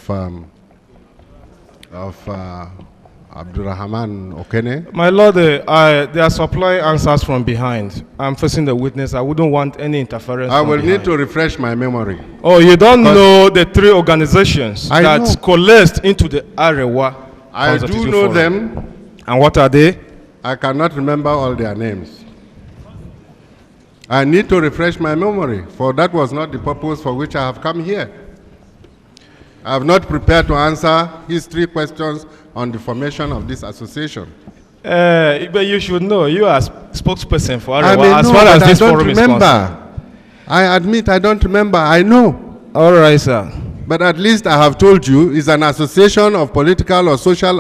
Abdurrahman Okene. My Lord, they are supplying answers from behind. I'm facing the witness. I wouldn't want any interference. I will need to refresh my memory. Oh, you don't know the 3 organizations that coalesced into the Arewa? I do know them. And what are they? I cannot remember all their names. I need to refresh my memory, for that was not the purpose for which I have come here. I have not prepared to answer history questions on the formation of this association. But you should know, you are spokesperson for Arewa, I may as know, far as but this I don't forum is remember. concerned. I admit I don't remember. I know. All right, sir. But at least I have told you, it's an association of political or social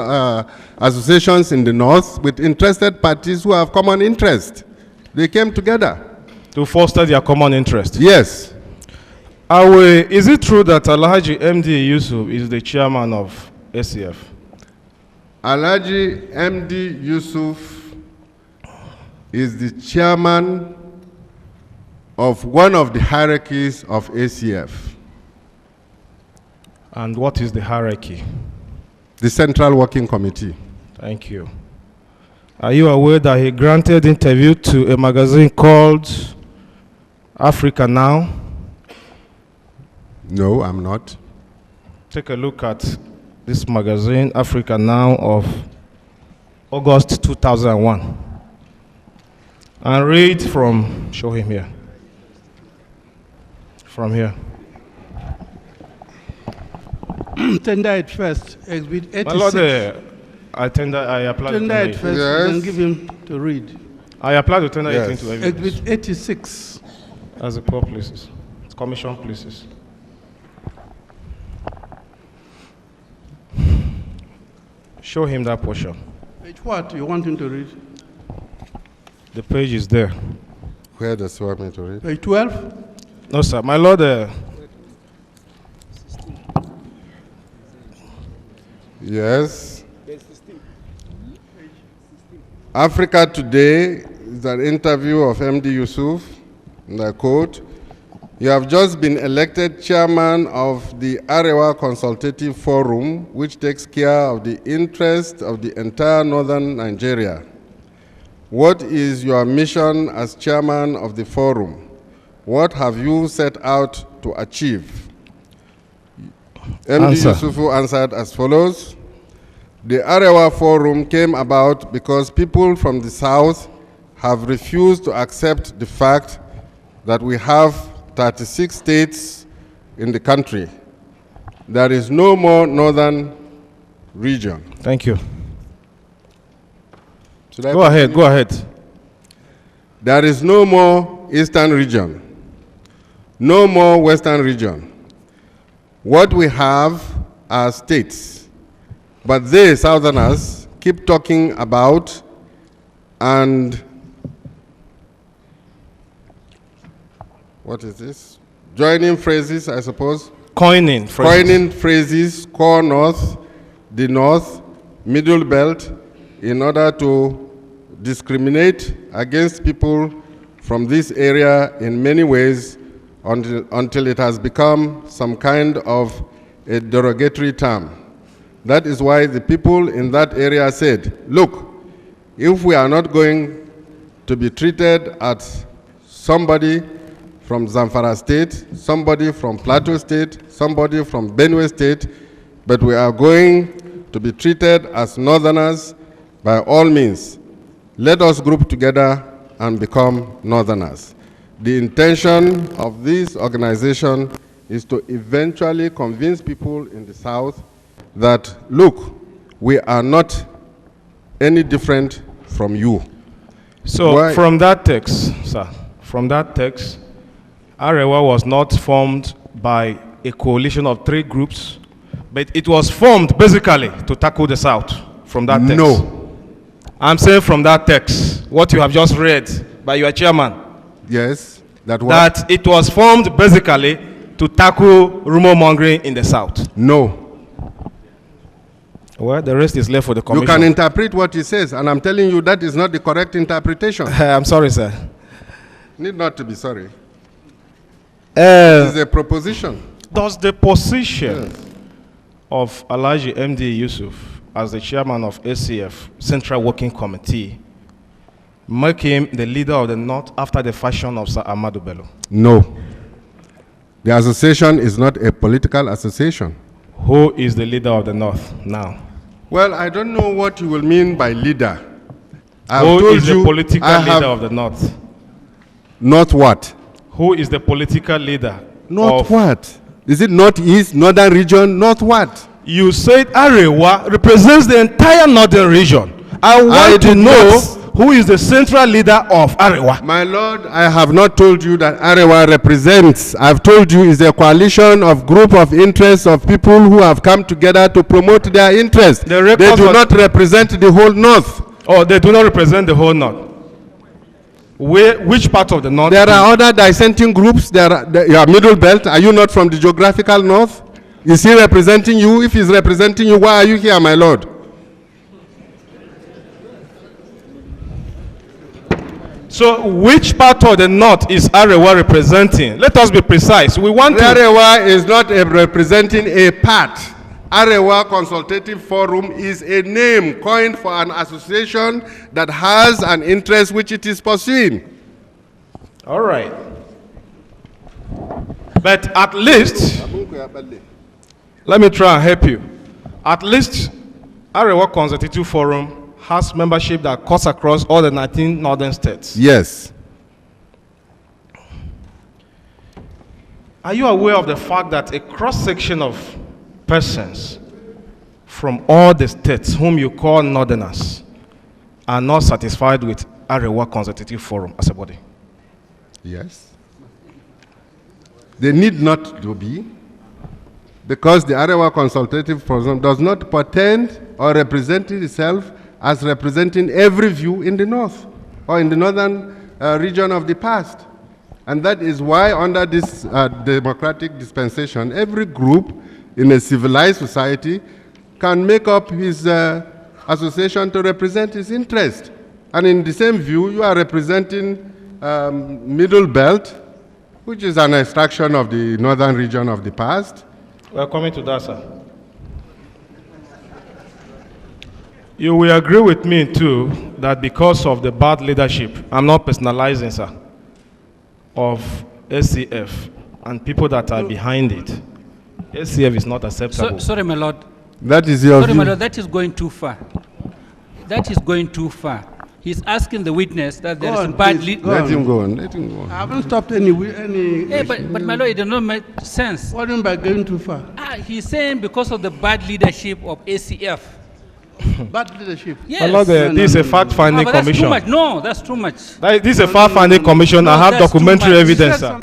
associations in the north with interested parties who have common interest. They came together. To foster their common interest. Yes. Is it true that Alhaji MD Yusuf is the chairman of ACF? Alhaji MD Yusuf is the chairman of one of the hierarchies of ACF. And what is the hierarchy? The Central Working Committee. Thank you. Are you aware that he granted interview to a magazine called Africa Now? No, I'm not. Take a look at this magazine, Africa Now, of August 2001. And read from, show him here. From here. Tender it first, exhibit 86. My Lord, I apply to Tender it first, Yes. and give him to read. I apply to tender Yes. it into evidence. Exhibit 86. As the court places. Commission places. Show him that portion. Page what you want him to read? The page is there. Where does you want me to read? Page 12? No, sir. My Lord, Yes. Africa Today is an interview of MD Yusuf, and I quote, "You have just been elected chairman of the Arewa Consultative Forum, which takes care of the interests of the entire northern Nigeria. What is your mission as chairman of the forum? What have you set out to achieve?" MD Answer. Yusufu answered as follows. "The Arewa Forum came about because people from the south have refused to accept the fact that we have 36 states in the country. There is no more northern region." thank you. Should I Go ahead, continue? go ahead. "There is no more eastern region, no more western region. What we have are states, but they, southerners, keep talking about and what is this? Joining phrases, I suppose. Coining phrases. Coining phrases, core north, the north, middle belt, in order to discriminate against people from this area in many ways until it has become some kind of a derogatory term. That is why the people in that area said, look, if we are not going to be treated as somebody from Zamfara State, somebody from Plateau State, somebody from Benue State, but we are going to be treated as northerners, by all means, let us group together and become northerners. The intention of this organization is to eventually convince people in the south that, look, we are not any different from you. So Why? from that text, sir, from that text, Arewa was not formed by a coalition of 3 groups, but it was formed basically to tackle the South from that text. No. I'm saying from that text, what you have just read by your chairman, Yes, that what? that it was formed basically to tackle rumor mongering in the South. No. Well, the rest is left for the You commission. can interpret what he says, and I'm telling you that is not the correct interpretation. I'm sorry, sir. Need not to be sorry. It's a proposition. Does the position of Alhaji MD Yusuf as the chairman of ACF, Central Working Committee, make him the leader of the North after the fashion of Sir Ahmadu Bello? No. The association is not a political association. Who is the leader of the North now? Well, I don't know what you will mean by leader. Who is the political leader of the North? Not what? Who is the political leader? Not of what? Is it northeast, northern region? Not what? You said Arewa represents the entire northern region. I I want to did know who is the central leader of Arewa. My lord, I have not told you that Arewa represents. I've told you is a coalition of group of interests of people who have come together to promote their interests. They do not represent the whole North. Oh, they do not represent the whole North. Which part of the North? There are other dissenting groups. You are Middle Belt. Are you not from the geographical North? Is he representing you? If he's representing you, why are you here, my lord? So, which part of the North is Arewa representing? Let us be precise. We want Arewa is not representing a part. Arewa Consultative Forum is a name coined for an association that has an interest which it is pursuing. All right. But at least, let me try and help you. At least, Arewa Consultative Forum has membership that cuts across all the 19 northern states. Yes. Are you aware of the fact that a cross-section of persons from all the states whom you call northerners are not satisfied with Arewa Consultative Forum as a body? Yes. They need not to be, because the Arewa Consultative Forum does not pretend or represent itself as representing every view in the North or in the northern region of the past. And that is why under this democratic dispensation, every group in a civilized society can make up his association to represent his interest. And in the same view, you are representing Middle Belt, which is an extraction of the northern region of the past. We are coming to that, sir. You will agree with me, too, that because of the bad leadership, I'm not personalizing, sir, of SCF and people that are behind it, SCF is not acceptable. Sorry, my lord. That is your Sorry, view. my lord, that is going too far. That is going too far. He's asking the witness that there is bad leadership. Let him go on. Let him go on. I haven't stopped any. Hey, but my lord, it does not make sense. What do you mean by going too far? He's saying because of the bad leadership of ACF. Bad leadership. Yes. My lord, this is a fact-finding but that's commission. too much. No, that's too much. This is a fact-finding commission. I have that's too documentary much. evidence, sir.